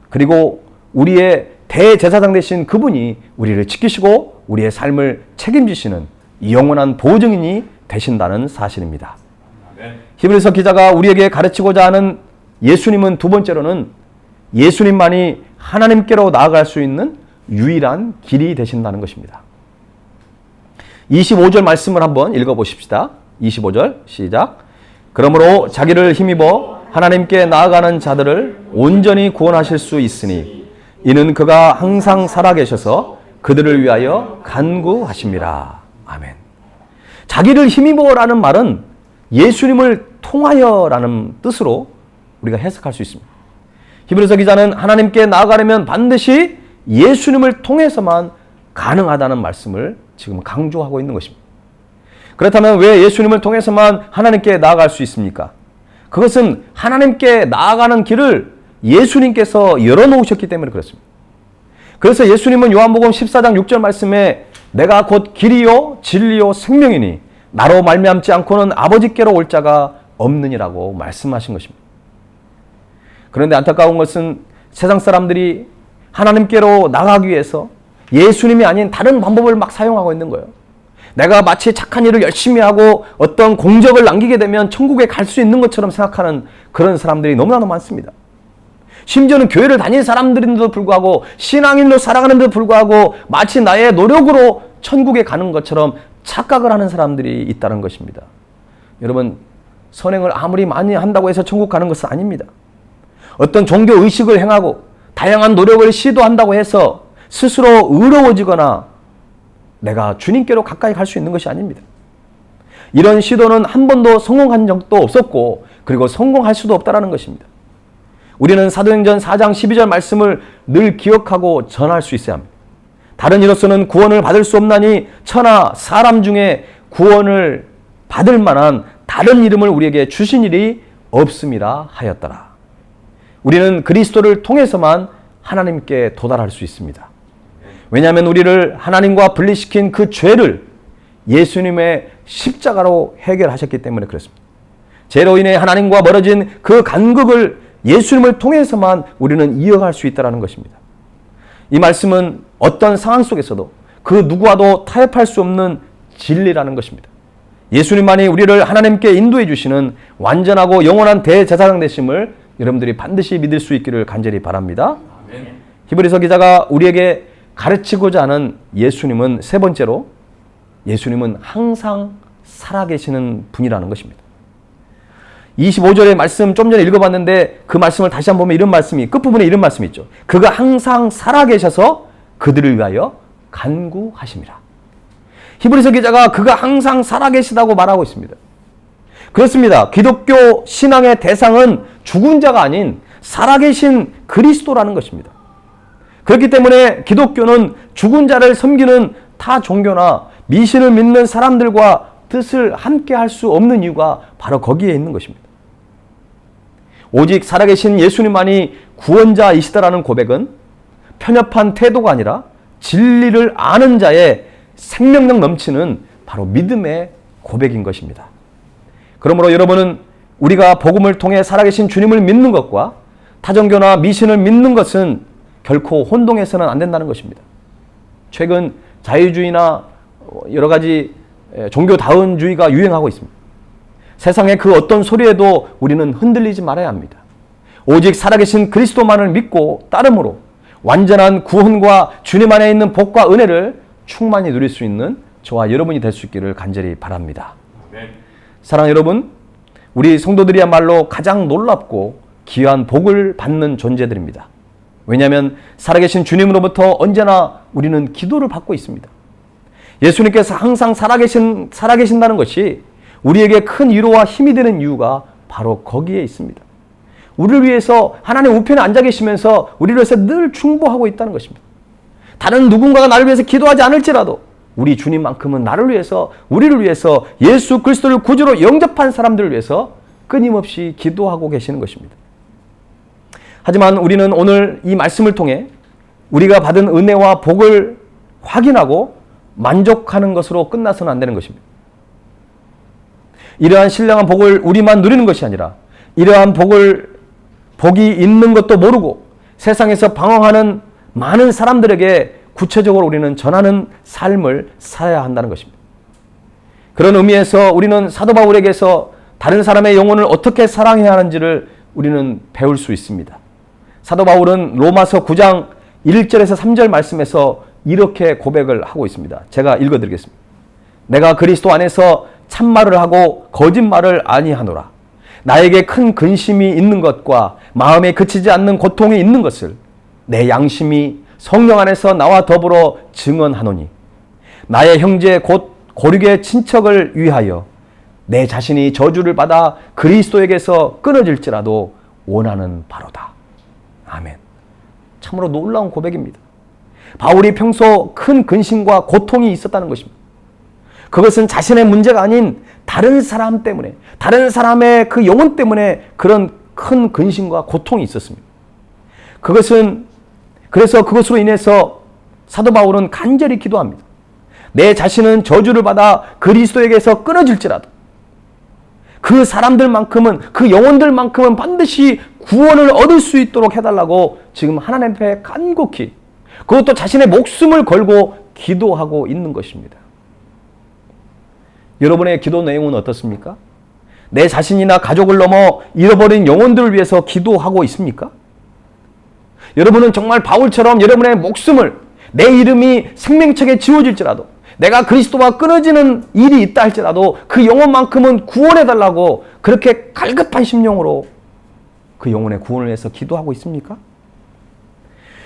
그리고 우리의 대제사장 되신 그분이 우리를 지키시고 우리의 삶을 책임지시는 영원한 보증인이 되신다는 사실입니다. 히브리서 기자가 우리에게 가르치고자 하는 예수님은 두 번째로는 예수님만이 하나님께로 나아갈 수 있는 유일한 길이 되신다는 것입니다. 25절 말씀을 한번 읽어보십시다. 25절 시작. 그러므로 자기를 힘입어 하나님께 나아가는 자들을 온전히 구원하실 수 있으니 이는 그가 항상 살아계셔서 그들을 위하여 간구하심이라. 아멘. 자기를 힘입어라는 말은 예수님을 통하여라는 뜻으로 우리가 해석할 수 있습니다. 히브리서 기자는 하나님께 나아가려면 반드시 예수님을 통해서만 가능하다는 말씀을 지금 강조하고 있는 것입니다. 그렇다면 왜 예수님을 통해서만 하나님께 나아갈 수 있습니까? 그것은 하나님께 나아가는 길을 예수님께서 열어놓으셨기 때문에 그렇습니다. 그래서 예수님은 요한복음 14장 6절 말씀에 내가 곧 길이요 진리요 생명이니 나로 말미암지 않고는 아버지께로 올 자가 없느니라고 말씀하신 것입니다. 그런데 안타까운 것은 세상 사람들이 하나님께로 나가기 위해서 예수님이 아닌 다른 방법을 막 사용하고 있는 거예요. 내가 마치 착한 일을 열심히 하고 어떤 공적을 남기게 되면 천국에 갈 수 있는 것처럼 생각하는 그런 사람들이 너무나도 많습니다. 심지어는 교회를 다니는 사람들인데도 불구하고 신앙인으로 살아가는데도 불구하고 마치 나의 노력으로 천국에 가는 것처럼 착각을 하는 사람들이 있다는 것입니다. 여러분, 선행을 아무리 많이 한다고 해서 천국 가는 것은 아닙니다. 어떤 종교 의식을 행하고 다양한 노력을 시도한다고 해서 스스로 의로워지거나 내가 주님께로 가까이 갈 수 있는 것이 아닙니다. 이런 시도는 한 번도 성공한 적도 없었고 그리고 성공할 수도 없다는 것입니다. 우리는 사도행전 4장 12절 말씀을 늘 기억하고 전할 수 있어야 합니다. 다른 이로서는 구원을 받을 수 없나니 천하 사람 중에 구원을 받을 만한 다른 이름을 우리에게 주신 일이 없음이라 하였더라. 우리는 그리스도를 통해서만 하나님께 도달할 수 있습니다. 왜냐하면 우리를 하나님과 분리시킨 그 죄를 예수님의 십자가로 해결하셨기 때문에 그렇습니다. 죄로 인해 하나님과 멀어진 그 간극을 예수님을 통해서만 우리는 이어갈 수 있다는 것입니다. 이 말씀은 어떤 상황 속에서도 그 누구와도 타협할 수 없는 진리라는 것입니다. 예수님만이 우리를 하나님께 인도해 주시는 완전하고 영원한 대제사장 되심을 여러분들이 반드시 믿을 수 있기를 간절히 바랍니다. 아멘. 히브리서 기자가 우리에게 가르치고자 하는 예수님은 세 번째로 예수님은 항상 살아계시는 분이라는 것입니다. 25절의 말씀 좀 전에 읽어봤는데 그 말씀을 다시 한번 보면 이런 말씀이 끝부분에 이런 말씀이 있죠. 그가 항상 살아계셔서 그들을 위하여 간구하심이라. 히브리서 기자가 그가 항상 살아계시다고 말하고 있습니다. 그렇습니다. 기독교 신앙의 대상은 죽은 자가 아닌 살아계신 그리스도라는 것입니다. 그렇기 때문에 기독교는 죽은 자를 섬기는 타 종교나 미신을 믿는 사람들과 뜻을 함께 할 수 없는 이유가 바로 거기에 있는 것입니다. 오직 살아계신 예수님만이 구원자이시다라는 고백은 편협한 태도가 아니라 진리를 아는 자의 생명력 넘치는 바로 믿음의 고백인 것입니다. 그러므로 여러분은 우리가 복음을 통해 살아계신 주님을 믿는 것과 타종교나 미신을 믿는 것은 결코 혼동해서는 안 된다는 것입니다. 최근 자유주의나 여러 가지 종교다운주의가 유행하고 있습니다. 세상의 그 어떤 소리에도 우리는 흔들리지 말아야 합니다. 오직 살아계신 그리스도만을 믿고 따름으로 완전한 구원과 주님 안에 있는 복과 은혜를 충만히 누릴 수 있는 저와 여러분이 될 수 있기를 간절히 바랍니다. 사랑하는 여러분, 우리 성도들이야말로 가장 놀랍고 귀한 복을 받는 존재들입니다. 왜냐하면 살아계신 주님으로부터 언제나 우리는 기도를 받고 있습니다. 예수님께서 항상 살아계신다는 것이 우리에게 큰 위로와 힘이 되는 이유가 바로 거기에 있습니다. 우리를 위해서 하나님 우편에 앉아 계시면서 우리를 위해서 늘 중보하고 있다는 것입니다. 다른 누군가가 나를 위해서 기도하지 않을지라도 우리 주님만큼은 나를 위해서, 우리를 위해서, 예수 그리스도를 구주로 영접한 사람들을 위해서 끊임없이 기도하고 계시는 것입니다. 하지만 우리는 오늘 이 말씀을 통해 우리가 받은 은혜와 복을 확인하고 만족하는 것으로 끝나서는 안 되는 것입니다. 이러한 신령한 복을 우리만 누리는 것이 아니라 이러한 복이 있는 것도 모르고 세상에서 방황하는 많은 사람들에게 구체적으로 우리는 전하는 삶을 살아야 한다는 것입니다. 그런 의미에서 우리는 사도 바울에게서 다른 사람의 영혼을 어떻게 사랑해야 하는지를 우리는 배울 수 있습니다. 사도 바울은 로마서 9장 1절에서 3절 말씀에서 이렇게 고백을 하고 있습니다. 제가 읽어드리겠습니다. 내가 그리스도 안에서 참말을 하고 거짓말을 아니하노라. 나에게 큰 근심이 있는 것과 마음에 그치지 않는 고통이 있는 것을 내 양심이 성령 안에서 나와 더불어 증언하노니 나의 형제 곧 고륙의 친척을 위하여 내 자신이 저주를 받아 그리스도에게서 끊어질지라도 원하는 바로다. 아멘. 참으로 놀라운 고백입니다. 바울이 평소 큰 근심과 고통이 있었다는 것입니다. 그것은 자신의 문제가 아닌 다른 사람 때문에, 다른 사람의 그 영혼 때문에 그런 큰 근심과 고통이 있었습니다. 그래서 그것으로 인해서 사도 바울은 간절히 기도합니다. 내 자신은 저주를 받아 그리스도에게서 끊어질지라도 그 사람들만큼은, 그 영혼들만큼은 반드시 구원을 얻을 수 있도록 해달라고 지금 하나님 앞에 간곡히, 그것도 자신의 목숨을 걸고 기도하고 있는 것입니다. 여러분의 기도 내용은 어떻습니까? 내 자신이나 가족을 넘어 잃어버린 영혼들을 위해서 기도하고 있습니까? 여러분은 정말 바울처럼 여러분의 목숨을, 내 이름이 생명책에 지워질지라도, 내가 그리스도와 끊어지는 일이 있다 할지라도 그 영혼만큼은 구원해달라고 그렇게 갈급한 심령으로 그 영혼의 구원을 위해서 기도하고 있습니까?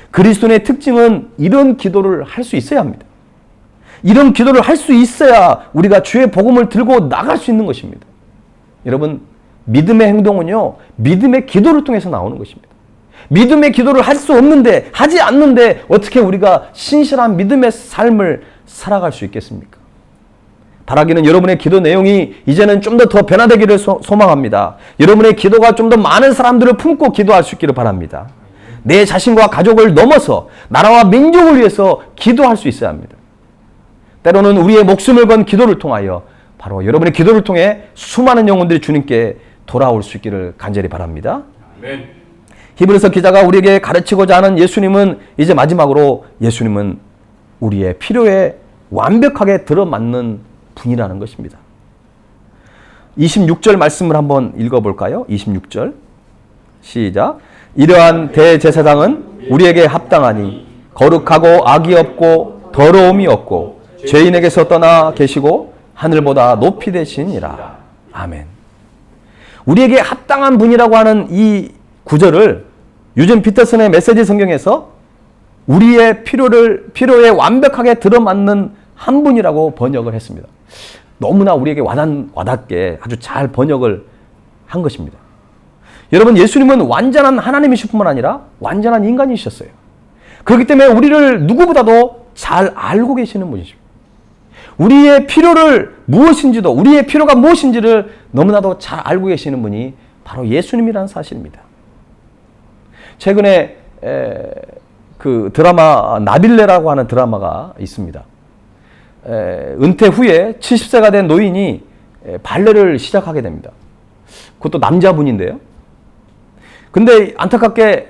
그리스도인의 특징은 이런 기도를 할 수 있어야 합니다. 이런 기도를 할 수 있어야 우리가 주의 복음을 들고 나갈 수 있는 것입니다. 여러분, 믿음의 행동은요, 믿음의 기도를 통해서 나오는 것입니다. 믿음의 기도를 할 수 없는데, 하지 않는데 어떻게 우리가 신실한 믿음의 삶을 살아갈 수 있겠습니까? 바라기는 여러분의 기도 내용이 이제는 좀 더 변화되기를 소망합니다. 여러분의 기도가 좀 더 많은 사람들을 품고 기도할 수 있기를 바랍니다. 내 자신과 가족을 넘어서 나라와 민족을 위해서 기도할 수 있어야 합니다. 때로는 우리의 목숨을 건 기도를 통하여 바로 여러분의 기도를 통해 수많은 영혼들이 주님께 돌아올 수 있기를 간절히 바랍니다. 아멘. 히브리서 기자가 우리에게 가르치고자 하는 예수님은 이제 마지막으로 예수님은 우리의 필요에 완벽하게 들어맞는 분이라는 것입니다. 26절 말씀을 한번 읽어볼까요? 26절 시작. 이러한 대제사장은 우리에게 합당하니 거룩하고 악이 없고 더러움이 없고 죄인에게서 떠나 계시고 하늘보다 높이 되시니라. 아멘. 우리에게 합당한 분이라고 하는 이 구절을 유진 피터슨의 메시지 성경에서 우리의 필요에 완벽하게 들어맞는 한 분이라고 번역을 했습니다. 너무나 우리에게 와닿게 아주 잘 번역을 한 것입니다. 여러분, 예수님은 완전한 하나님이실 뿐만 아니라 완전한 인간이셨어요. 그렇기 때문에 우리를 누구보다도 잘 알고 계시는 분이십니다. 우리의 필요를 무엇인지도, 우리의 필요가 무엇인지를 너무나도 잘 알고 계시는 분이 바로 예수님이라는 사실입니다. 최근에 그 드라마 나빌레라고 하는 드라마가 있습니다. 은퇴 후에 70세가 된 노인이 발레를 시작하게 됩니다. 그것도 남자분인데요. 근데 안타깝게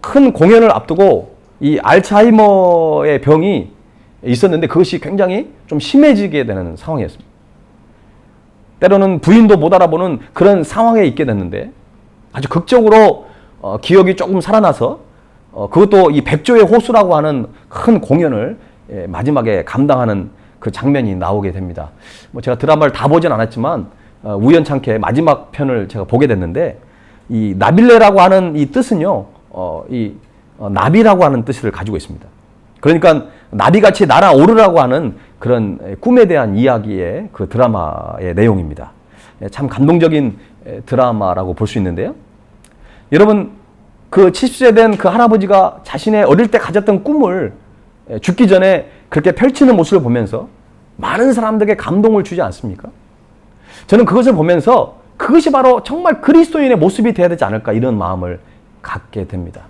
큰 공연을 앞두고 이 알츠하이머의 병이 있었는데 그것이 굉장히 좀 심해지게 되는 상황이었습니다. 때로는 부인도 못 알아보는 그런 상황에 있게 됐는데 아주 극적으로 기억이 조금 살아나서 그것도 이 백조의 호수라고 하는 큰 공연을 마지막에 감당하는 그 장면이 나오게 됩니다. 뭐 제가 드라마를 다 보진 않았지만 우연찮게 마지막 편을 제가 보게 됐는데 이 나빌레라고 하는 이 뜻은요, 나비라고 하는 뜻을 가지고 있습니다. 그러니까 나비같이 날아오르라고 하는 그런 꿈에 대한 이야기의 그 드라마의 내용입니다. 참 감동적인 드라마라고 볼 수 있는데요. 여러분, 그 70세 된 그 할아버지가 자신의 어릴 때 가졌던 꿈을 죽기 전에 그렇게 펼치는 모습을 보면서 많은 사람들에게 감동을 주지 않습니까? 저는 그것을 보면서 그것이 바로 정말 그리스도인의 모습이 되어야 되지 않을까 이런 마음을 갖게 됩니다.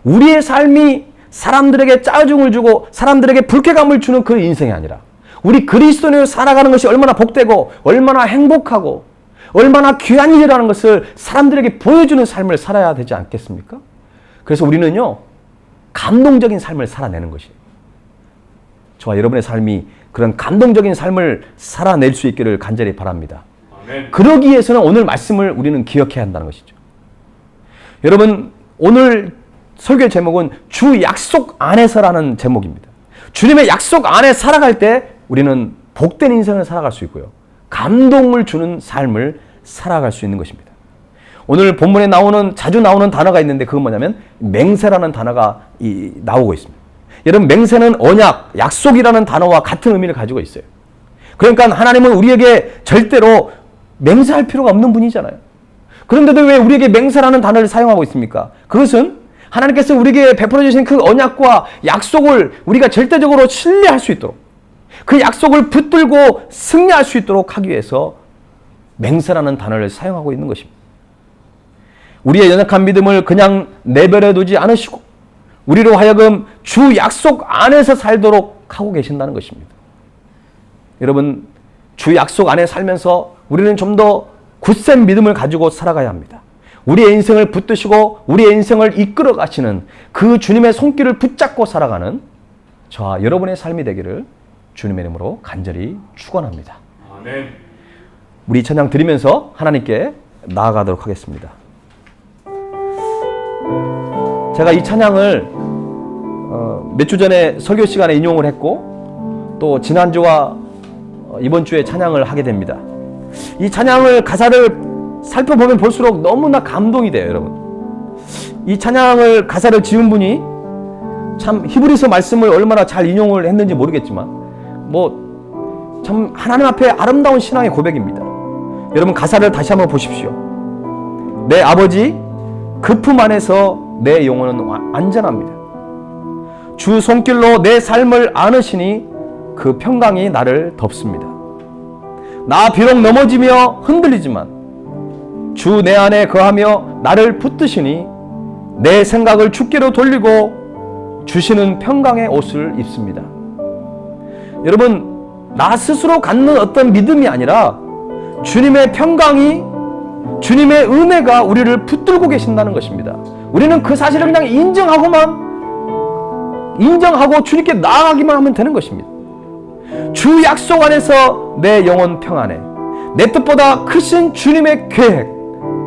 우리의 삶이 사람들에게 짜증을 주고 사람들에게 불쾌감을 주는 그 인생이 아니라 우리 그리스도인으로 살아가는 것이 얼마나 복되고 얼마나 행복하고 얼마나 귀한 일이라는 것을 사람들에게 보여주는 삶을 살아야 되지 않겠습니까? 그래서 우리는요, 감동적인 삶을 살아내는 것이에요. 저와 여러분의 삶이 그런 감동적인 삶을 살아낼 수 있기를 간절히 바랍니다. 아멘. 그러기 위해서는 오늘 말씀을 우리는 기억해야 한다는 것이죠. 여러분, 오늘 설교의 제목은 주 약속 안에서라는 제목입니다. 주님의 약속 안에 살아갈 때 우리는 복된 인생을 살아갈 수 있고요. 감동을 주는 삶을 살아갈 수 있는 것입니다. 오늘 본문에 자주 나오는 단어가 있는데 그건 뭐냐면 맹세라는 단어가 나오고 있습니다. 여러분, 맹세는 언약, 약속이라는 단어와 같은 의미를 가지고 있어요. 그러니까 하나님은 우리에게 절대로 맹세할 필요가 없는 분이잖아요. 그런데도 왜 우리에게 맹세라는 단어를 사용하고 있습니까? 그것은 하나님께서 우리에게 베풀어 주신 그 언약과 약속을 우리가 절대적으로 신뢰할 수 있도록, 그 약속을 붙들고 승리할 수 있도록 하기 위해서 맹세라는 단어를 사용하고 있는 것입니다. 우리의 연약한 믿음을 그냥 내버려 두지 않으시고 우리로 하여금 주 약속 안에서 살도록 하고 계신다는 것입니다. 여러분, 주 약속 안에 살면서 우리는 좀 더 굳센 믿음을 가지고 살아가야 합니다. 우리의 인생을 붙드시고 우리의 인생을 이끌어 가시는 그 주님의 손길을 붙잡고 살아가는 저와 여러분의 삶이 되기를 주님의 이름으로 간절히 축원합니다. 아멘. 우리 찬양 드리면서 하나님께 나아가도록 하겠습니다. 제가 이 찬양을 몇 주 전에 설교 시간에 인용을 했고 또 지난주와 이번 주에 찬양을 하게 됩니다. 이 찬양을 가사를 살펴보면 볼수록 너무나 감동이 돼요, 여러분. 이 찬양을 가사를 지은 분이 참 히브리서 말씀을 얼마나 잘 인용을 했는지 모르겠지만 참 하나님 앞에 아름다운 신앙의 고백입니다. 여러분, 가사를 다시 한번 보십시오. 내 아버지 그 품 안에서 내 영혼은 안전합니다. 주 손길로 내 삶을 안으시니 그 평강이 나를 덮습니다. 나 비록 넘어지며 흔들리지만 주 내 안에 거하며 나를 붙드시니 내 생각을 주께로 돌리고 주시는 평강의 옷을 입습니다. 여러분, 나 스스로 갖는 어떤 믿음이 아니라 주님의 평강이, 주님의 은혜가 우리를 붙들고 계신다는 것입니다. 우리는 그 사실을 그냥 인정하고 주님께 나아가기만 하면 되는 것입니다. 주 약속 안에서 내 영혼 평안해. 내 뜻보다 크신 주님의 계획,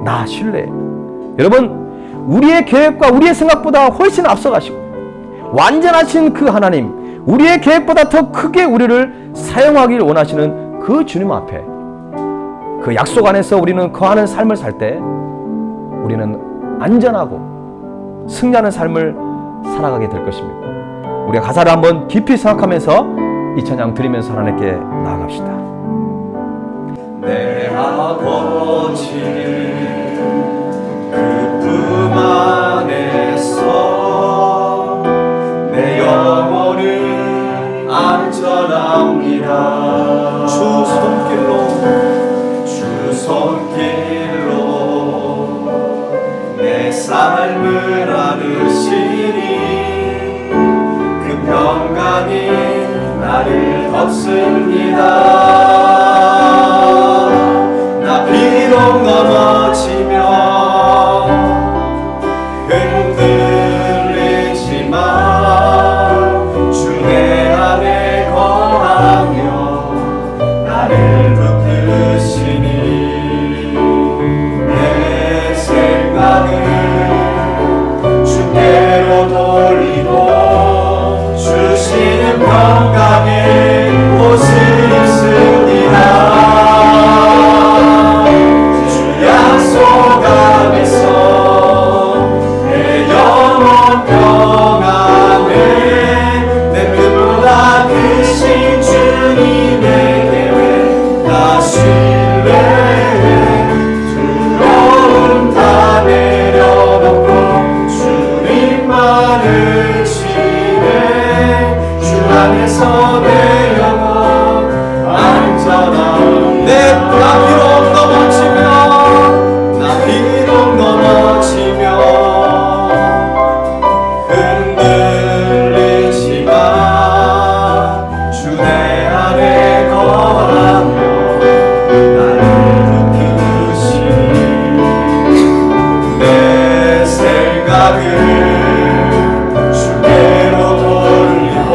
나 신뢰해. 여러분, 우리의 계획과 우리의 생각보다 훨씬 앞서가시고 완전하신 그 하나님, 우리의 계획보다 더 크게 우리를 사용하기를 원하시는 그 주님 앞에 그 약속 안에서 우리는 거하는 삶을 살 때 우리는 안전하고 승리하는 삶을 살아가게 될 것입니다. 우리가 가사를 한번 깊이 생각하면서 이 찬양 드리면서 하나님께 나아갑시다. 내 아버지 그 품 안에서 내 영혼은 안전합니다. 없습니다. 나 비록 넘어지며 흔들리지만 주 내 안에 거하며 나를 붙드시니 내 생각을 주께로 돌리고 주시는 평강의 옷을 입습니다. 주 약속 안에서 내 영혼 평안에 내 뜻보다 크신 주님의 계획 나 신뢰해. 두려움 다 내려놓고 주님만을 신뢰. 주 안에서 내 영혼 안전함. 나 비록 넘어지며 나 비록 넘어지며 흔들리지만 주 내 안에 거하며 나를 붙드시니 내 생각을 주께로 돌리고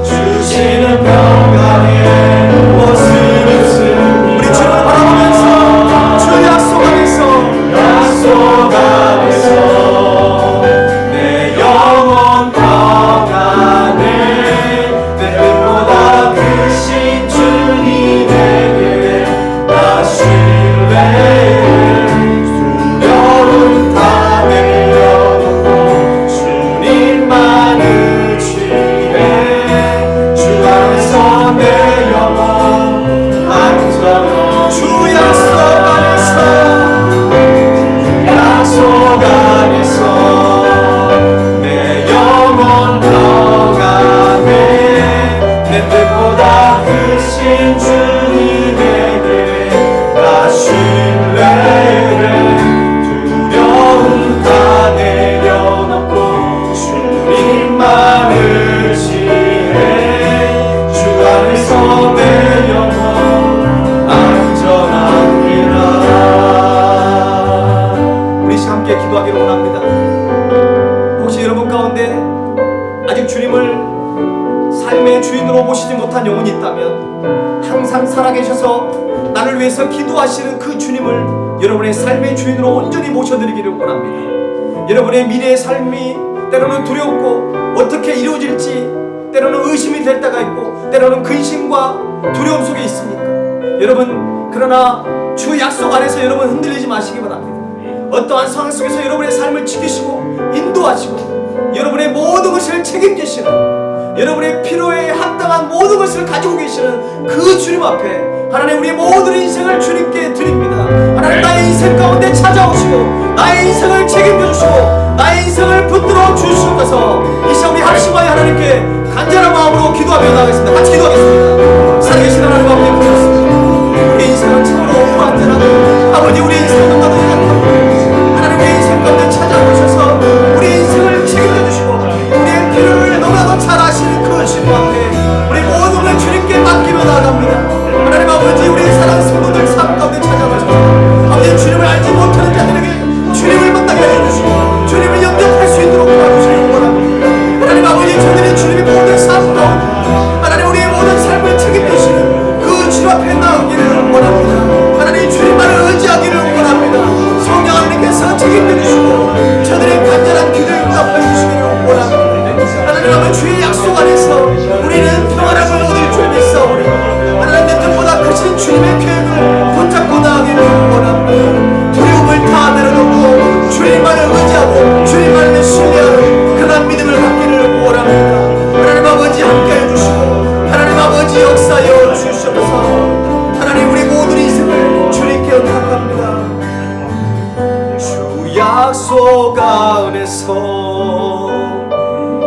주시는 평강의 옷을 입습니다. 우리 주를 바라보면서 주 약속 안에서 내 영혼 평안에 내 뜻보다 크신 주님의 계획 나 신뢰해. 두려움 다 내려놓고 주님만을 취해. 주 안에서 내 영혼 안전해. 주 약속 안에서 내 영혼 평안에 내 뜻보다 크신 주님에게 나 신뢰해. 두려움 다 내려놓고 주님만을 지혜. 주 안에서 내 영혼 안전합니다. 우리 함께 기도하기를 원합니다. 혹시 여러분 가운데 아직 주님을 삶의 주인으로 모시지 못한 영혼이 있다면 항상 살아계셔서 나를 위해서 기도하시는 그 주님을 여러분의 삶의 주인으로 온전히 모셔드리기를 원합니다. 여러분의 미래의 삶이 때로는 두렵고 어떻게 이루어질지 때로는 의심이 될 때가 있고 때로는 근심과 두려움 속에 있습니까? 여러분 그러나 주 약속 안에서 여러분 흔들리지 마시기 바랍니다. 어떠한 상황 속에서 여러분의 삶을 지키시고 인도하시고 여러분의 모든 것을 책임지시는 여러분의 필요에 합당한 모든 것을 가지고 계시는 그 주님 앞에 하나님 우리의 모든 인생을 주님께 드립니다. 하나님 나의 인생 가운데 찾아오시고 나의 인생을 책임져 주시고 나의 인생을 붙들어 주시옵소서. 이 시간 우리 합심하여 하나님께 간절한 마음으로 기도하며 나가겠습니다. 같이 기도하겠습니다. 살아계신 하나님 아버지 보셨습니다. 우리 인생은 참으로 무한대라도 아버지 우리 인생은 너무나도 약하고 하나님 우리 인생 가운데 찾아오셔서 우리 인생을 책임져 주시고 우리의 필요를 너무나도 잘 아시는 그 주님 앞에 우리 모든 걸 주님께 맡기며 나아갑니다. 하나님 아버지 우리 사랑하는 성도들 삶 가운데 찾아가셔서 아버지 주님을 알지 못하는 자들에게 주님을 만나게 해주시고 주님을 영접할 수 있도록 도와주시길 원합니다. 하나님 아버지 저들이 주님의 모든 삶 가운데 하나님 우리의 모든 삶을 책임지시는 그 주님 앞에 나오기를 원합니다. 하나님 주님만을 의지하기를 원합니다. 성령 하나님께서 책임져 주시고 저들의 간절한 기도에 응답해 주시기를 원합니다. 하나님 아버지 주의 약속 안에서 우리는 평안함을 얻을 줄 믿사오니 하나님 내 뜻보다 크신 주님의 계획을 붙잡고 나가기를 원합니다. 두려움을 다 내려놓고 주님만을 의지하고 주님만을 신뢰하는 그런 믿음을 갖기를 원합니다. 하나님 아버지 함께해 주시고 하나님 아버지 역사여 주시옵소서. 하나님 우리 모든 인생을 주님께 의탁합니다. 주 약속 안에서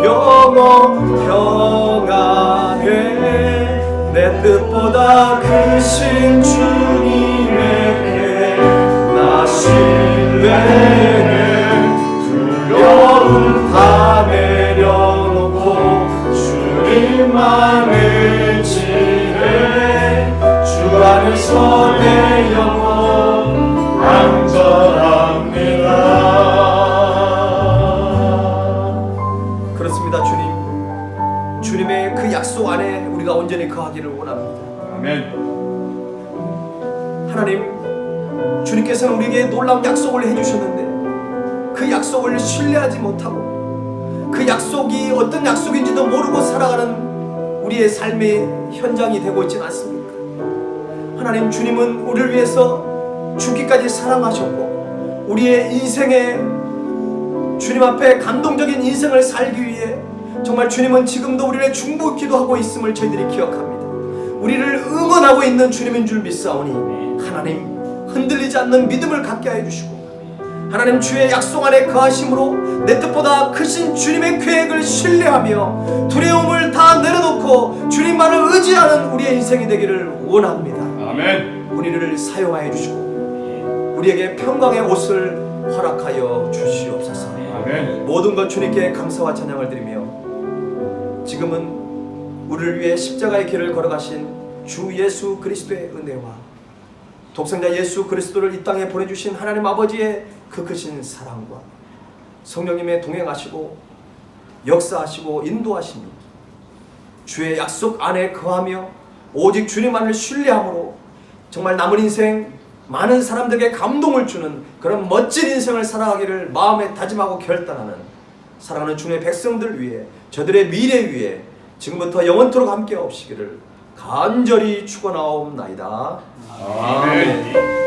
영원 평안에 내 뜻보다 크신 주님에게 나 신뢰해. 두려움 다 내려놓고 주님만을 벌써 내 영혼 안전합니다. 그렇습니다, 주님. 주님의 그 약속 안에 우리가 온전히 거하기를 원합니다. 아멘. 하나님, 주님께서는 우리에게 놀라운 약속을 해주셨는데 그 약속을 신뢰하지 못하고 그 약속이 어떤 약속인지도 모르고 살아가는 우리의 삶의 현장이 되고 있지는 않습니까? 하나님, 주님은 우리를 위해서 죽기까지 사랑하셨고 우리의 인생에 주님 앞에 감동적인 인생을 살기 위해 정말 주님은 지금도 우리를 중보기도 하고 있음을 저희들이 기억합니다. 우리를 응원하고 있는 주님인 줄 믿사오니 하나님, 흔들리지 않는 믿음을 갖게 해주시고 하나님, 주의 약속 안에 거하심으로 내 뜻보다 크신 주님의 계획을 신뢰하며 두려움을 다 내려놓고 주님만을 의지하는 우리의 인생이 되기를 원합니다. 아멘. 우리를 사용하여 주시고 우리에게 평강의 옷을 허락하여 주시옵소서. 아멘. 모든 것 주님께 감사와 찬양을 드리며 지금은 우리를 위해 십자가의 길을 걸어가신 주 예수 그리스도의 은혜와 독생자 예수 그리스도를 이 땅에 보내주신 하나님 아버지의 그 크신 사랑과 성령님의 동행하시고 역사하시고 인도하심이 주의 약속 안에 거하며 오직 주님만을 신뢰함으로 정말 남은 인생 많은 사람들에게 감동을 주는 그런 멋진 인생을 살아가기를 마음에 다짐하고 결단하는 사랑하는 주님의 백성들 위해 저들의 미래 위해 지금부터 영원토록 함께 없시기를 간절히 축원하옵나이다. 아멘.